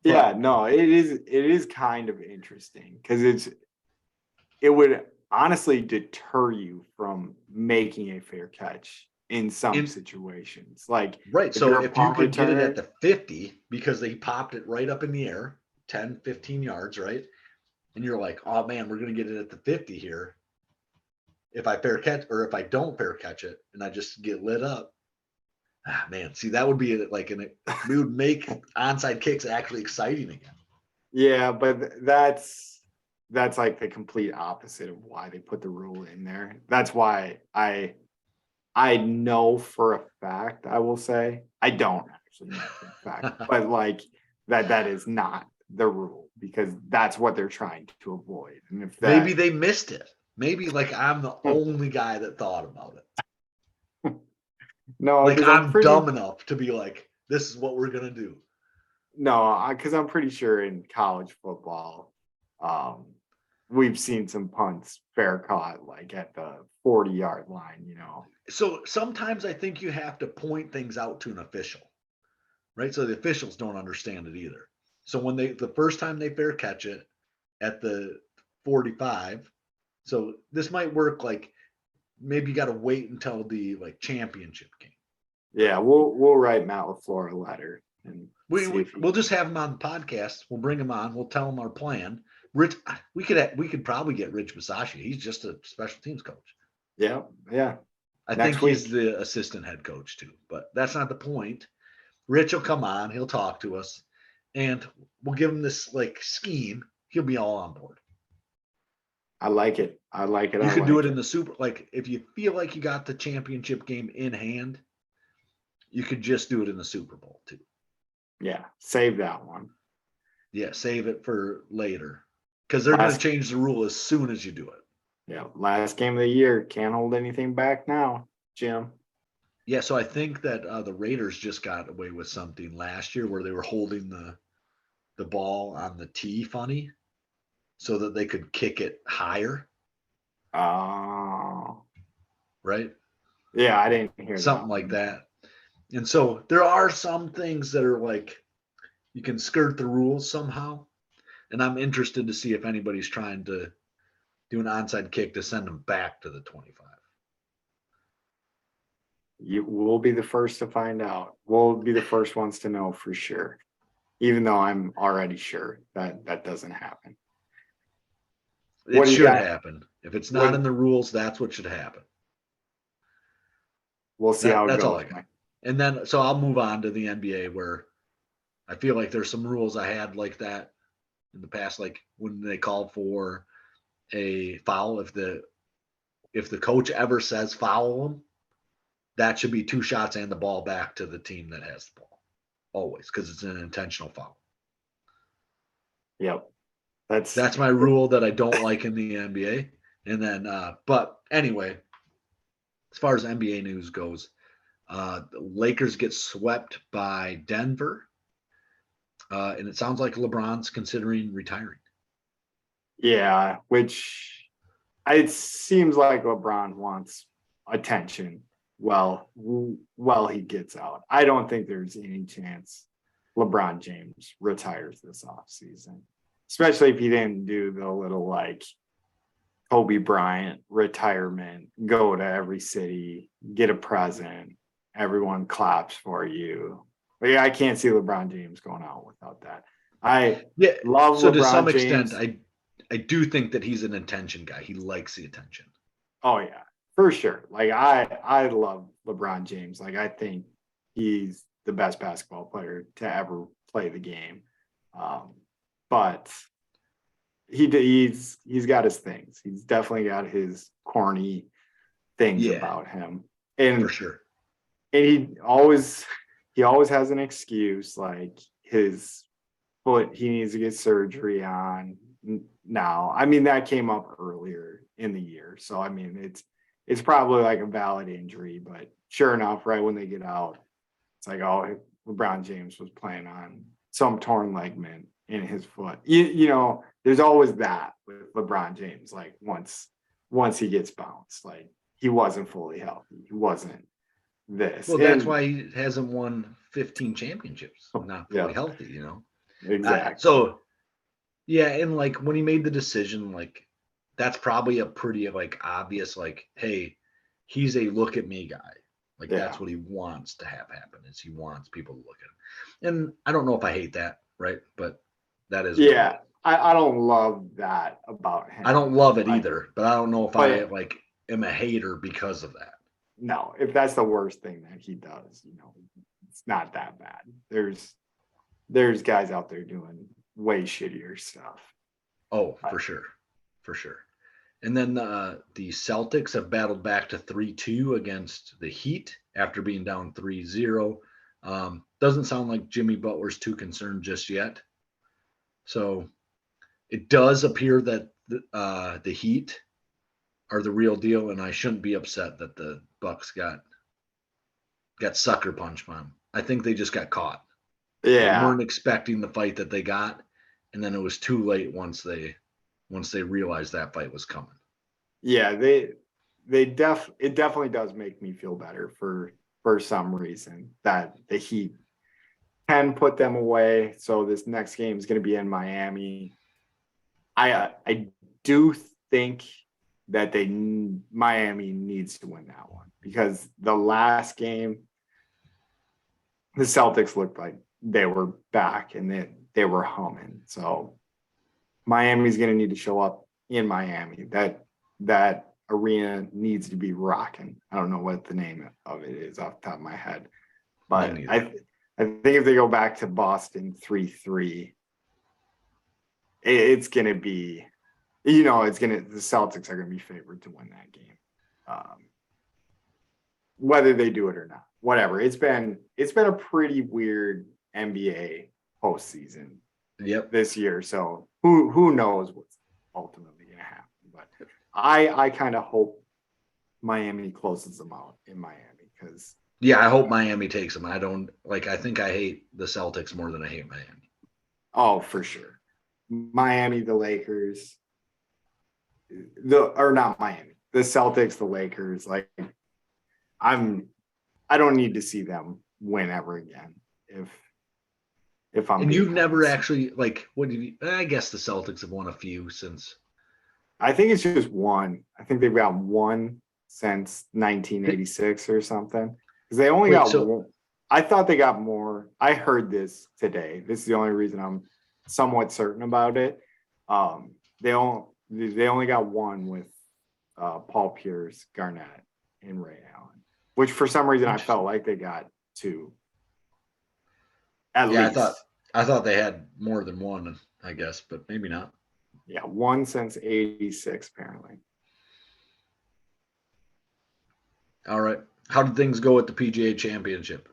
Yeah, no, it is kind of interesting because it would honestly deter you from making a fair catch in some situations. Like right. So if you could get it at the the 50 because they popped it right up in the air, 10, 15 yards, right? And you're like, oh man, we're gonna get it at the 50 here. If I fair catch or if I don't fair catch it and I just get lit up, man, see that would be like we would make onside kicks actually exciting again. Yeah, but that's like the complete opposite of why they put the rule in there. That's why I know for a fact, I will say, I don't actually know for a fact, but like that is not the rule because that's what they're trying to avoid. And if maybe they missed it. Maybe like I'm the only guy that thought about it. No, like I'm dumb enough to be like, this is what we're gonna do. No, because I'm pretty sure in college football, we've seen some punts fair caught like at the 40-yard line, you know. So sometimes I think you have to point things out to an official, right? So the officials don't understand it either. So when the first time they fair catch it at the 45, so this might work like maybe you got to wait until the like championship game. Yeah, we'll write Matt LaFleur a letter and we'll just have him on the podcast. We'll bring him on. We'll tell him our plan. Rich, we could probably get Rich Bisaccia. He's just a special teams coach. Yeah. I think he's the assistant head coach too, but that's not the point. Rich will come on. He'll talk to us, and we'll give him this like scheme. He'll be all on board. I like it. You could do it in the Super. Like if you feel like you got the championship game in hand, you could just do it in the Super Bowl too. Yeah, save that one. Yeah, save it for later because they're going to change the rule as soon as you do it. Yeah, last game of the year. Can't hold anything back now, Jim. Yeah, so I think that the Raiders just got away with something last year where they were holding the ball on the tee funny so that they could kick it higher. Oh. Right? Yeah, I didn't hear something like that. And so there are some things that are like you can skirt the rules somehow. And I'm interested to see if anybody's trying to do an onside kick to send them back to the 25. You will be the first to find out. We'll be the first ones to know for sure. Even though I'm already sure that doesn't happen. It should happen. If it's not in the rules, that's what should happen. we'll see how it That's all goes. I got. And then, so I'll move on to the NBA where I feel like there's some rules I had like that in the past, like when they call for a foul, if the coach ever says foul them, that should be 2 shots and the ball back to the team that has the ball, always, because it's an intentional foul. Yep. That's my rule that I don't like in the NBA. And then, but anyway, as far as NBA news goes, the Lakers get swept by Denver, and it sounds like LeBron's considering retiring. Yeah, which it seems like LeBron wants attention. Well, he gets out. I don't think there's any chance LeBron James retires this offseason, especially if he didn't do the little like Kobe Bryant retirement, go to every city, get a present, everyone claps for you. But yeah, I can't see LeBron James going out without that. I love so LeBron to some James. extent, I do think that he's an attention guy. He likes the attention. Oh yeah, for sure. Like I love LeBron James. Like I think he's the best basketball player to ever play the game. But he's got his things. He's definitely got his corny things about him. And for sure. And he always has an excuse, like his foot he needs to get surgery on now. I mean, that came up earlier in the year. So I mean it's probably like a valid injury, but sure enough, right when they get out, it's like, oh, LeBron James was playing on some torn ligament in his foot. You know, there's always that with LeBron James. Like once he gets bounced, like he wasn't fully healthy. He wasn't this. Well, that's why he hasn't won 15 championships. Not fully healthy, you know. Exactly. So yeah, and like when he made the decision, like that's probably a pretty like obvious, like, hey, he's a look at me guy. Like that's what he wants to have happen, is he wants people to look at him. And I don't know if I hate that, right? But that is I don't love that about him. I don't love it either, but I don't know if I like am a hater because of that. No, if that's the worst thing that he does, you know, it's not that bad. There's guys out there doing way shittier stuff. Oh, for sure. For sure. And then the Celtics have battled back to 3-2 against the Heat after being down 3-0. Doesn't sound like Jimmy Butler's too concerned just yet. So it does appear that the Heat are the real deal, and I shouldn't be upset that the Bucks got sucker punched by them. I think they just got caught. Yeah. They weren't expecting the fight that they got, and then it was too late once they realized that fight was coming. Yeah, it definitely does make me feel better for some reason that the Heat can put them away. So this next game is going to be in Miami. I do think that Miami needs to win that one, because the last game the Celtics looked like they were back and they were humming. So Miami's going to need to show up in Miami. That arena needs to be rocking. I don't know what the name of it is off the top of my head, but I think if they go back to Boston 3-3, it's going to be, you know, the Celtics are going to be favored to win that game. Whether they do it or not, whatever. It's been a pretty weird NBA postseason this year. So who knows what's ultimately going to happen? But I kind of hope Miami closes them out in Miami, because I hope Miami takes them. I think I hate the Celtics more than I hate Miami. Oh, for sure. Miami, the Lakers, not Miami, the Celtics, the Lakers. Like I don't need to see them win ever again. If I'm. And you've never actually, like, what do you? I guess the Celtics have won a few since. I think it's just one. I think they've got one since 1986 or something. Because they only got one. I thought they got more. I heard this today. This is the only reason I'm somewhat certain about it. They only got one with Paul Pierce, Garnett, and Ray Allen, which for some reason I felt like they got 2. At Yeah, least. I thought they had more than one, I guess, but maybe not. Yeah, 1 since 86, apparently. All right. How did things go at the PGA Championship?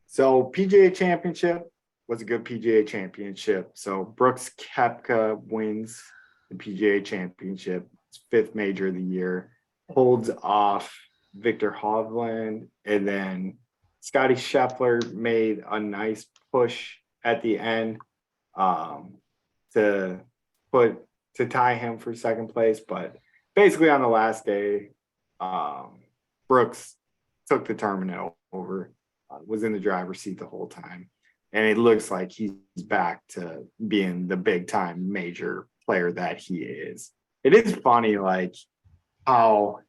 So PGA Championship was a good PGA Championship. So Brooks Koepka wins the PGA Championship, his 5th major of the year, holds off Victor Hovland, and then Scotty Scheffler made a nice push at the end to tie him for 2nd place. But basically on the last day, Brooks took the tournament over, was in the driver's seat the whole time. And it looks like he's back to being the big time major player that he is. It is funny, like how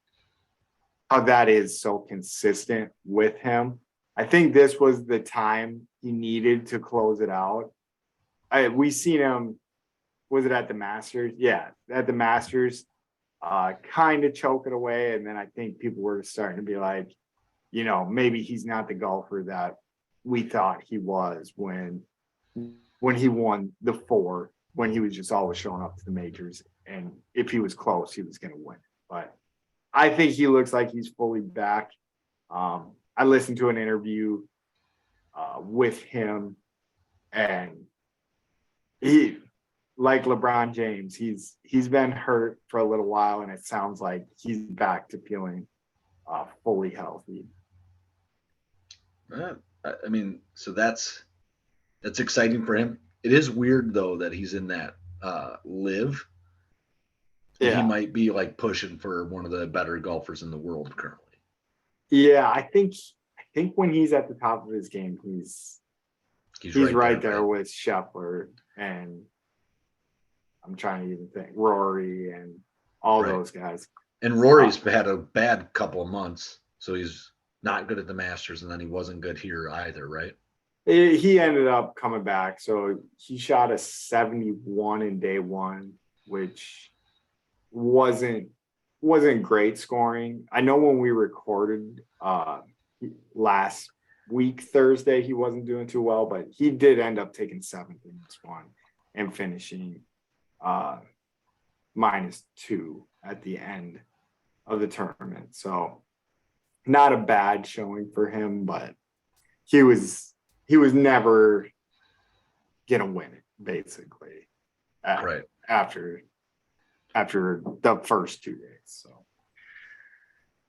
that is so consistent with him. I think this was the time he needed to close it out. We seen him, was it at the Masters? Yeah, at the Masters, kind of choke it away. And then I think people were starting to be like, maybe he's not the golfer that we thought he was when he won the 4, when he was just always showing up to the majors. And if he was close, he was going to win. But I think he looks like he's fully back. I listened to an interview with him, and he, like LeBron James, he's been hurt for a little while, and it sounds like he's back to feeling fully healthy. I mean, so that's exciting for him. It is weird though that he's in that live. Yeah. He might be like pushing for one of the better golfers in the world currently. Yeah, I think when he's at the top of his game, he's right there with Scheffler, and I'm trying to even think Rory and all those guys. And Rory's had a bad couple of months, so he's not good at the Masters, and then he wasn't good here either, right? He ended up coming back. So he shot a 71 in day 1, which wasn't great scoring. I know when we recorded last week, Thursday, he wasn't doing too well, but he did end up taking 7th in this one and finishing -2 at the end of the tournament. So not a bad showing for him, but he was never gonna win it, basically. Right. After the first 2 days. So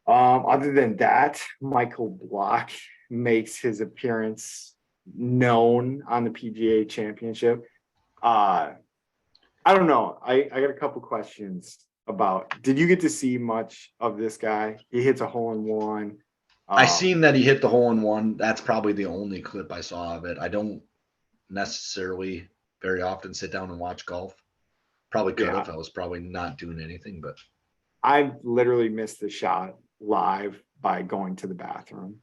other than that, Michael Block makes his appearance known on the PGA Championship. I don't know. I got a couple questions about, did you get to see much of this guy? He hits a hole-in-one. I seen that he hit the hole-in-one. That's probably the only clip I saw of it. I don't necessarily very often sit down and watch golf. Probably could have. I was probably not doing anything, but I literally missed the shot live by going to the bathroom.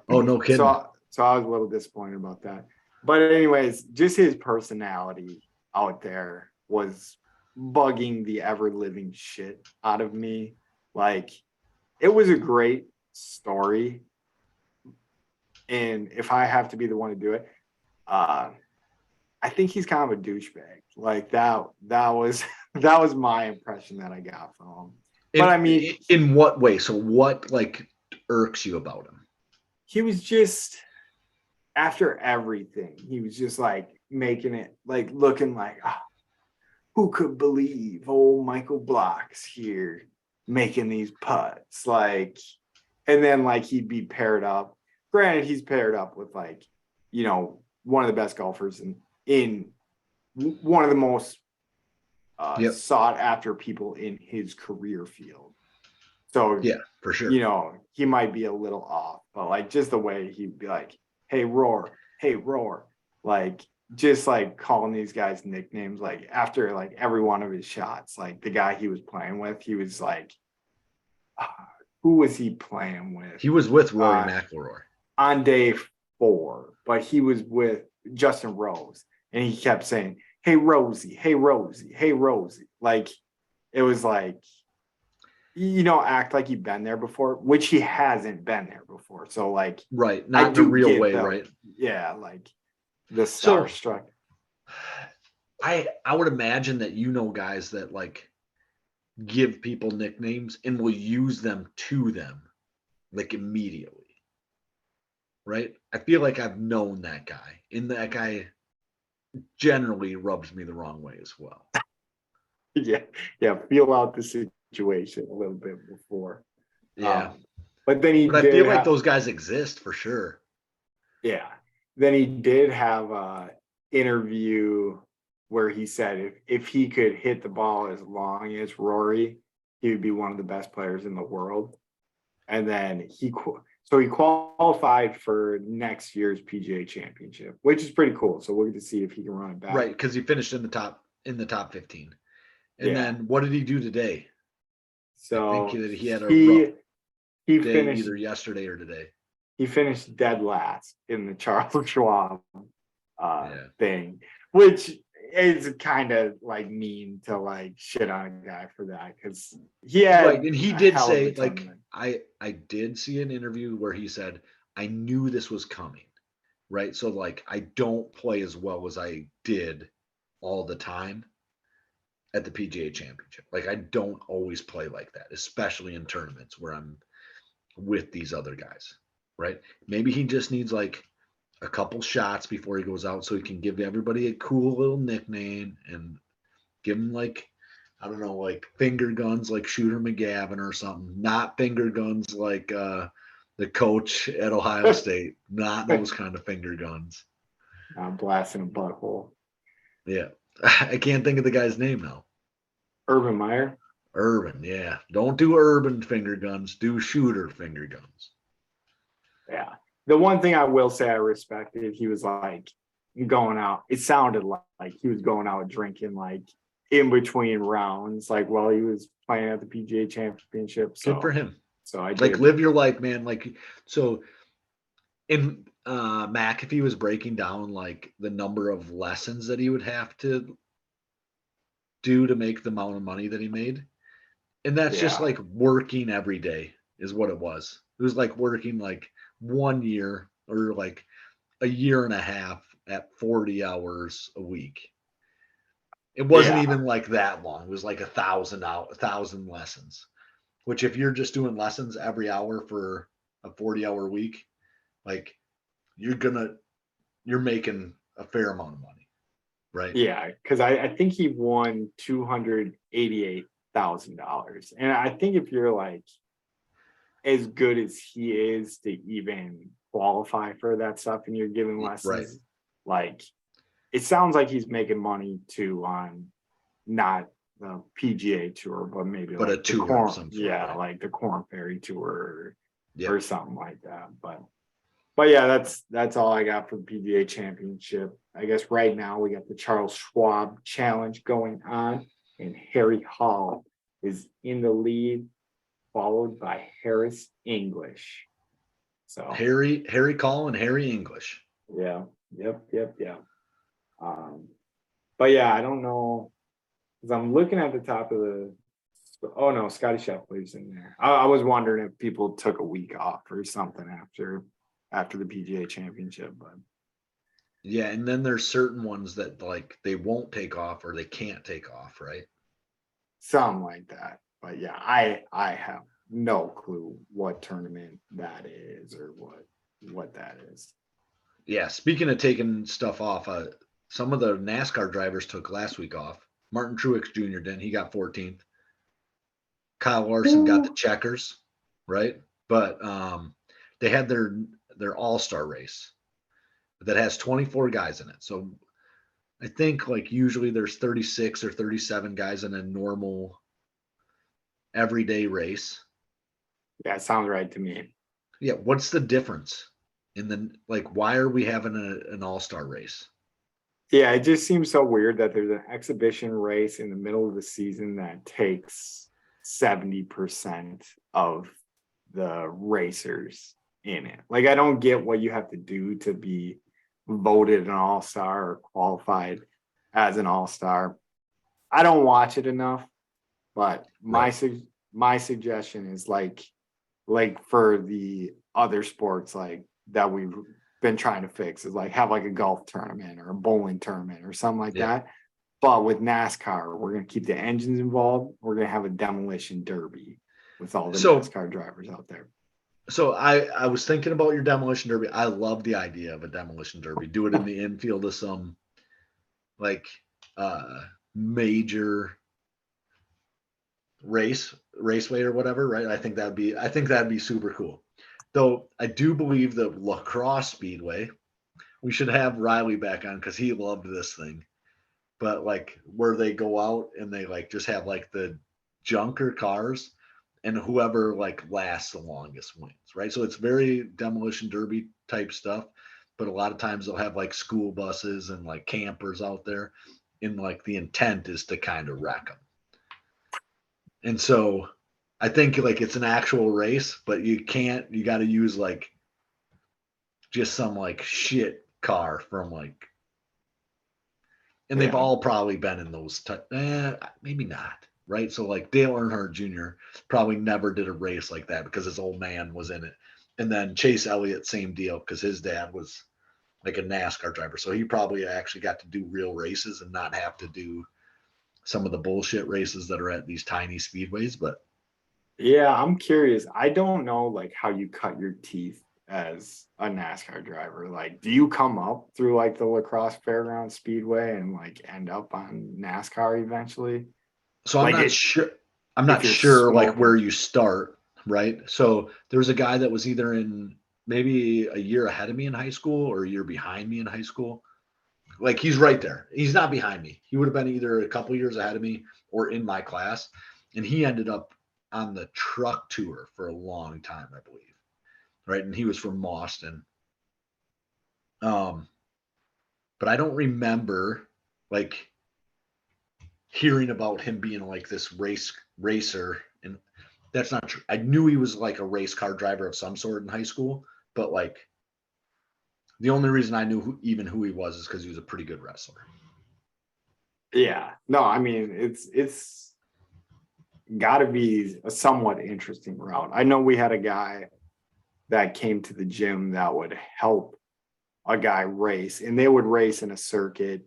Oh, no kidding. So I was a little disappointed about that. But anyways, just his personality out there was bugging the ever living shit out of me. Like, it was a great story. And if I have to be the one to do it, I think he's kind of a douchebag. Like that was my impression that I got from him. But I mean, in what way? So what like irks you about him? He was just, after everything, he was just like making it like looking like, who could believe old Michael Block's here making these putts? Like, and then like he'd be paired up. Granted, he's paired up with like, one of the best golfers in one of the most sought after people in his career field. So yeah, for sure. He might be a little off, but like just the way he'd be like, hey roar, like just like calling these guys nicknames, like after like every one of his shots, like the guy he was playing with, he was like, who was he playing with? He was with Rory McIlroy on day 4, but he was with Justin Rose, and he kept saying, hey Rosie, hey Rosie, hey Rosie. Like, it was like, act like you've been there before, which he hasn't been there before. So like, Right. I Not in a do real get way, the, right? yeah, like the So starstruck. I would imagine that guys that like give people nicknames and will use them to them like immediately. Right? I feel like I've known that guy, and that guy generally rubs me the wrong way as well. Yeah, yeah, feel out the situation a little bit before. Yeah. But then he But I feel did like have, those guys exist for sure. yeah, then he did have a interview where he said if he could hit the ball as long as Rory, he would be one of the best players in the world. And then so he qualified for next year's PGA Championship, which is pretty cool. So we'll get to see if he can run it back. Right, because he finished in the top 15. And Yeah. then what did he do today? I think So that he had a rough he day finished either yesterday or today. he finished dead last in the Charles Schwab Yeah. thing, which is kind of like mean to like shit on a guy for that because he had Right, and he a did hell of a say like tournament. I did see an interview where he said I knew this was coming. Right? So like I don't play as well as I did all the time at the PGA Championship. Like I don't always play like that, especially in tournaments where I'm with these other guys, right? Maybe he just needs like a couple shots before he goes out so he can give everybody a cool little nickname and give him like I don't know, like finger guns like Shooter McGavin or something. Not finger guns like the coach at Ohio State. Not those kind of finger guns. Blasting a butthole. Yeah. I can't think of the guy's name now. Urban Meyer. Urban, yeah. Don't do urban finger guns. Do shooter finger guns. Yeah. The one thing I will say I respected, he was like going out. It sounded like he was going out drinking like in between rounds, like while he was playing at the PGA Championship. Good for him. So I Like did. live your life, man. Like so in McAfee was breaking down like the number of lessons that he would have to do to make the amount of money that he made. And that's just Yeah. like working every day is what it was. It was like working like 1 year or like a year and a half at 40 hours a week. It wasn't Yeah. even like that long. It was like 1,000 lessons, which if you're just doing lessons every hour for a 40-hour week, like you're making a fair amount of money, right? Yeah. Cause I think he won $288,000. And I think if you're like as good as he is to even qualify for that stuff and you're giving Right. lessons, like it sounds like he's making money too on not the PGA tour, but maybe But like a the tour of corn, some sort, yeah, right? like the Corn Ferry tour Yeah. or something like that. But yeah, that's all I got for the PGA Championship. I guess right now we got the Charles Schwab Challenge going on, and Harry Hall is in the lead, followed by Harris English. So Harry Call and Harry English. yeah, yep. But yeah, I don't know because I'm looking at the top of the. Oh no, Scotty Scheffler's in there. I was wondering if people took a week off or something after the PGA Championship, but Yeah, and then there's certain ones that like they won't take off or they can't take off, right? something like that. But yeah, I have no clue what tournament that is or what that is. Yeah, speaking of taking stuff off, some of the NASCAR drivers took last week off. Martin Truex Jr. didn't. He got 14th. Kyle Larson got the checkers, right? But they had their all-star race that has 24 guys in it. So I think like usually there's 36 or 37 guys in a normal everyday race. Yeah, it sounds right to me. Yeah, what's the difference in the like why are we having an all-star race? Yeah, it just seems so weird that there's an exhibition race in the middle of the season that takes 70% of the racers in it. Like, I don't get what you have to do to be voted an all-star or qualified as an all-star. I don't watch it enough, but my Right. my suggestion is like for the other sports like that we've been trying to fix is like have like a golf tournament or a bowling tournament or something like Yeah. that. But with NASCAR, we're gonna keep the engines involved. We're gonna have a demolition derby with all the So NASCAR drivers out there. So I was thinking about your demolition derby. I love the idea of a demolition derby. Do it in the infield of some like major raceway or whatever, right? I think that'd be super cool. Though I do believe the lacrosse speedway, we should have Riley back on because he loved this thing. But like where they go out and they like just have like the junker cars and whoever like lasts the longest wins, right? So it's very demolition derby type stuff, but a lot of times they'll have like school buses and like campers out there, and like the intent is to kind of wreck them. And so I think like it's an actual race, but you got to use like just some like shit car from like, and they've Yeah. all probably been in those, maybe not, right? So like Dale Earnhardt Jr. probably never did a race like that because his old man was in it. And then Chase Elliott, same deal, because his dad was like a NASCAR driver. So he probably actually got to do real races and not have to do some of the bullshit races that are at these tiny speedways. But Yeah, I'm curious. I don't know like how you cut your teeth as a NASCAR driver. Like, do you come up through like the Lacrosse Fairground Speedway and like end up on NASCAR eventually? so I'm Like not it sure. I'm if not you're sure like where smoking. you start, right? So there was a guy that was either in maybe a year ahead of me in high school or a year behind me in high school. Like he's right there. He's not behind me. He would have been either a couple years ahead of me or in my class. And he ended up on the truck tour for a long time, I believe. Right. And he was from Boston. Um, but I don't remember like hearing about him being like this racer. And that's not true. I knew he was like a race car driver of some sort in high school, but like the only reason I knew who he was is because he was a pretty good wrestler. Yeah. No, I mean it's gotta be a somewhat interesting route. I know we had a guy that came to the gym that would help a guy race, and they would race in a circuit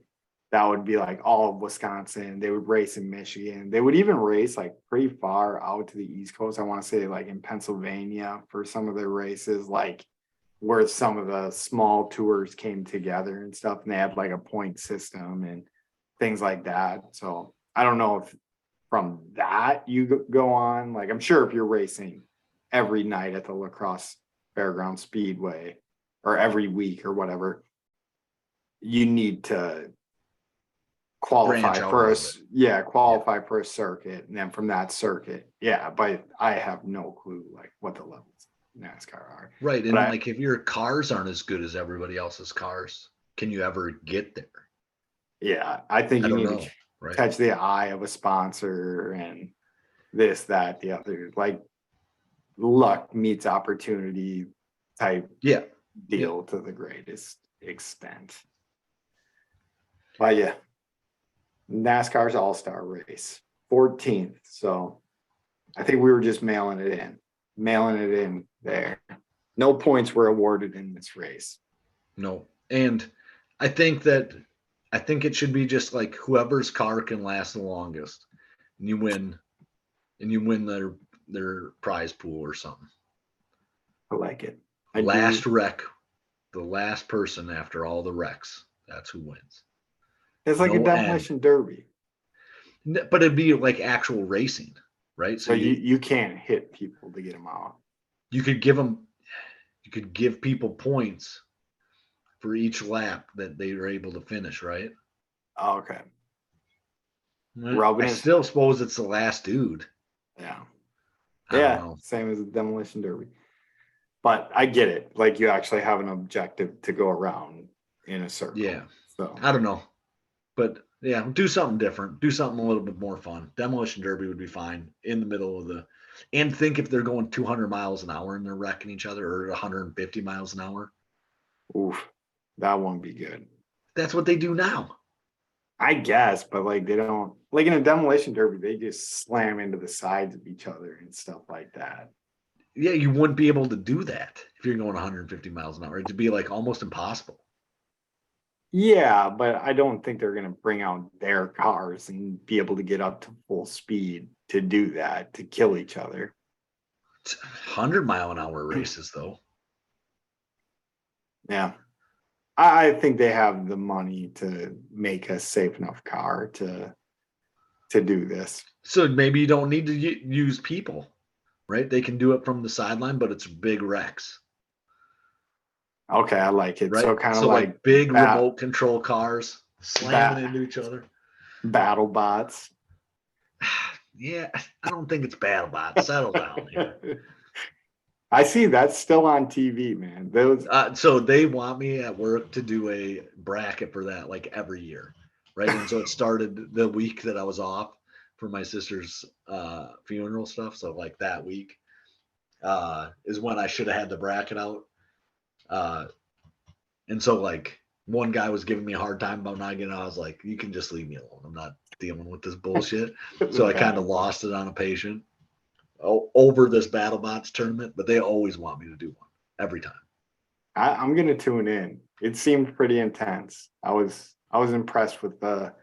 that would be like all of Wisconsin. They would race in Michigan. They would even race like pretty far out to the East Coast. I want to say like in Pennsylvania for some of their races, like where some of the small tours came together and stuff, and they had like a point system and things like that. So I don't know if from that you go on. Like I'm sure if you're racing every night at the Lacrosse Fairground Speedway or every week or whatever, you need to Branch qualify out a for little bit. qualify for a circuit, and then from that circuit, but I have no clue like what the levels of NASCAR are. Right. But And I like if your cars aren't as good as everybody else's cars, can you ever get there? I think I you don't need to know. Right. catch the eye of a sponsor and this, that, the other, like luck meets opportunity type Yeah. deal to the greatest extent. But yeah, NASCAR's All-Star race, 14th. So I think we were just mailing it in there. No points were awarded in this race. No. And I think it should be just like whoever's car can last the longest and you win their prize pool or something. I like it. Last wreck, the last person after all the wrecks, that's who wins. It's like a No end. demolition derby. But it'd be like actual racing, right? So So you can't hit people to get them out. you could give people points for each lap that they were able to finish, right? Oh, okay. I still suppose it's the last dude. Yeah. I don't know. Same as a demolition derby. But I get it. Like you actually have an objective to go around in a circle. Yeah. So I don't know. But yeah, do something different. Do something a little bit more fun. Demolition derby would be fine in the middle of the. And think if they're going 200 miles an hour and they're wrecking each other, or 150 miles an hour. oof, that won't be good. That's what they do now. I guess, but like they don't like in a demolition derby, they just slam into the sides of each other and stuff like that. Yeah, you wouldn't be able to do that if you're going 150 miles an hour. It'd be like almost impossible. Yeah, but I don't think they're gonna bring out their cars and be able to get up to full speed to do that, to kill each other. It's 100-mile-an-hour races, though. Yeah. I think they have the money to make a safe enough car to do this. So maybe you don't need to use people, right? They can do it from the sideline, but it's big wrecks, Okay, I like it. right? So kind of So like like big bat, remote control cars slamming bat into each other. battle bots. Yeah, I don't think it's BattleBot. Settle down here. I see that's still on TV, man. Those So they want me at work to do a bracket for that like every year, right? And so it started the week that I was off for my sister's funeral stuff. So like that week is when I should have had the bracket out. Uh, and so like one guy was giving me a hard time about not getting. I was like, you can just leave me alone. I'm not dealing with this bullshit. So I kind of lost it on a patient over this BattleBots tournament, but they always want me to do one every time. I'm gonna tune in. It seemed pretty intense. I was impressed with the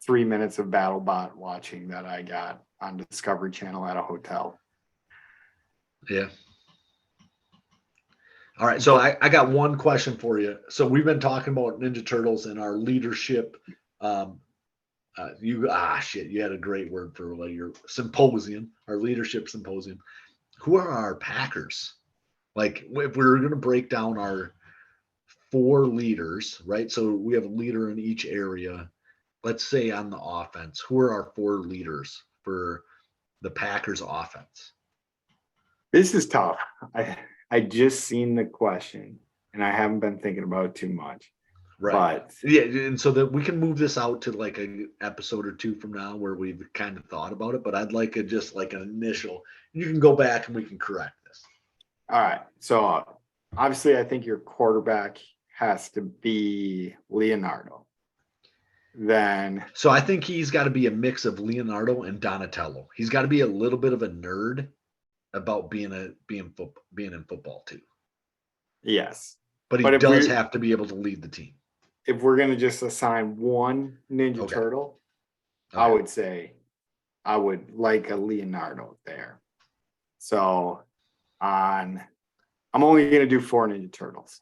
3 minutes of BattleBot watching that I got on Discovery Channel at a hotel. Yeah. All right. So I got one question for you. So we've been talking about Ninja Turtles and our leadership. You had a great word for like your symposium, our leadership symposium. Who are our Packers? Like if we were going to break down our 4 leaders, right? So we have a leader in each area. Let's say on the offense, who are our 4 leaders for the Packers offense? This is tough. I just seen the question and I haven't been thinking about it too much. Right. But Yeah, and so that we can move this out to like a episode or 2 from now where we've kind of thought about it, but I'd like it just like an initial. You can go back and we can correct this. all right. So obviously I think your quarterback has to be Leonardo. Then So I think he's got to be a mix of Leonardo and Donatello. He's got to be a little bit of a nerd about being in football too. yes. But he But does have to be able to lead the team. if we're gonna just assign one Ninja Turtle, I would say I would like a Leonardo there. So I'm only gonna do 4 Ninja Turtles.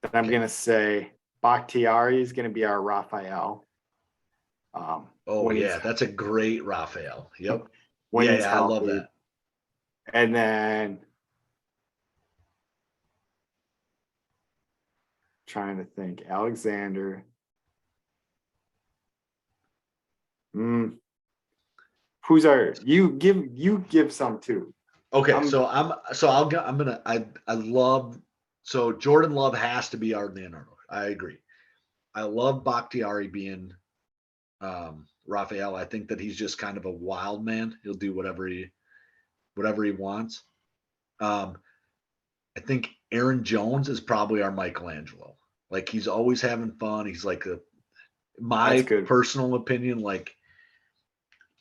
Then I'm gonna say Bakhtiari is gonna be our Raphael. That's a great Raphael. Yep. When he's I love healthy. that. And then trying to think, Alexander. Who's you give some too. Okay, I love Jordan Love has to be our Leonardo. I agree. I love Bakhtiari being Raphael. I think that he's just kind of a wild man. He'll do whatever he wants. I think Aaron Jones is probably our Michelangelo. Like he's always having fun. He's like my personal opinion, like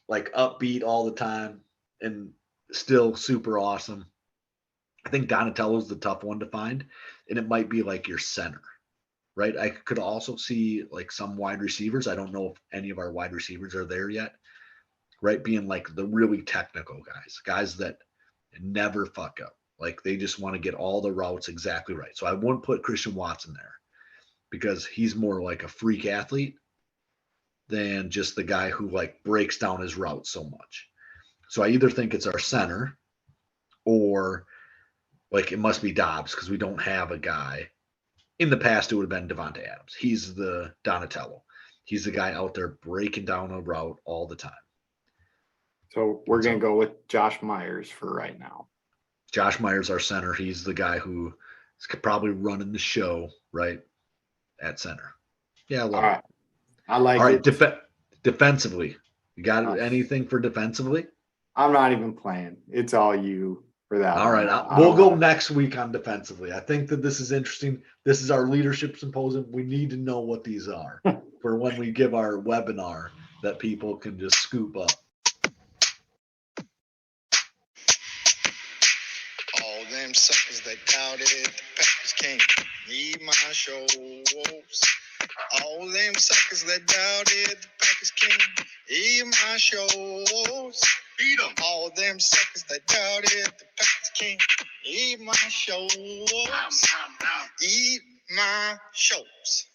upbeat all the time and still super awesome. I think Donatello's the tough one to find, and it might be like your center, right? I could also see like some wide receivers. I don't know if any of our wide receivers are there yet, right? Being like the really technical guys that never fuck up. Like they just want to get all the routes exactly right. So I wouldn't put Christian Watson there because he's more like a freak athlete than just the guy who like breaks down his route so much. So I either think it's our center or like it must be Dobbs because we don't have a guy. In the past, it would have been Devontae Adams. He's the Donatello. He's the guy out there breaking down a route all the time. So we're going to go with Josh Myers for right now. Josh Myers, our center. He's the guy who is probably running the show right at center. Yeah, I love it. I like it. Defensively, you got anything for defensively? I'm not even playing. It's all you. for that. All right, I we'll don't go wanna- next week on defensively. I think that this is interesting. This is our leadership symposium. We need to know what these are for when we give our webinar that people can just scoop up. All them suckers that doubted the Packers can't need my shows. All them suckers that doubted the Packers can't eat my shows. Beat 'em. All them suckers that doubted the Packers can't eat my shows. Eat my shows.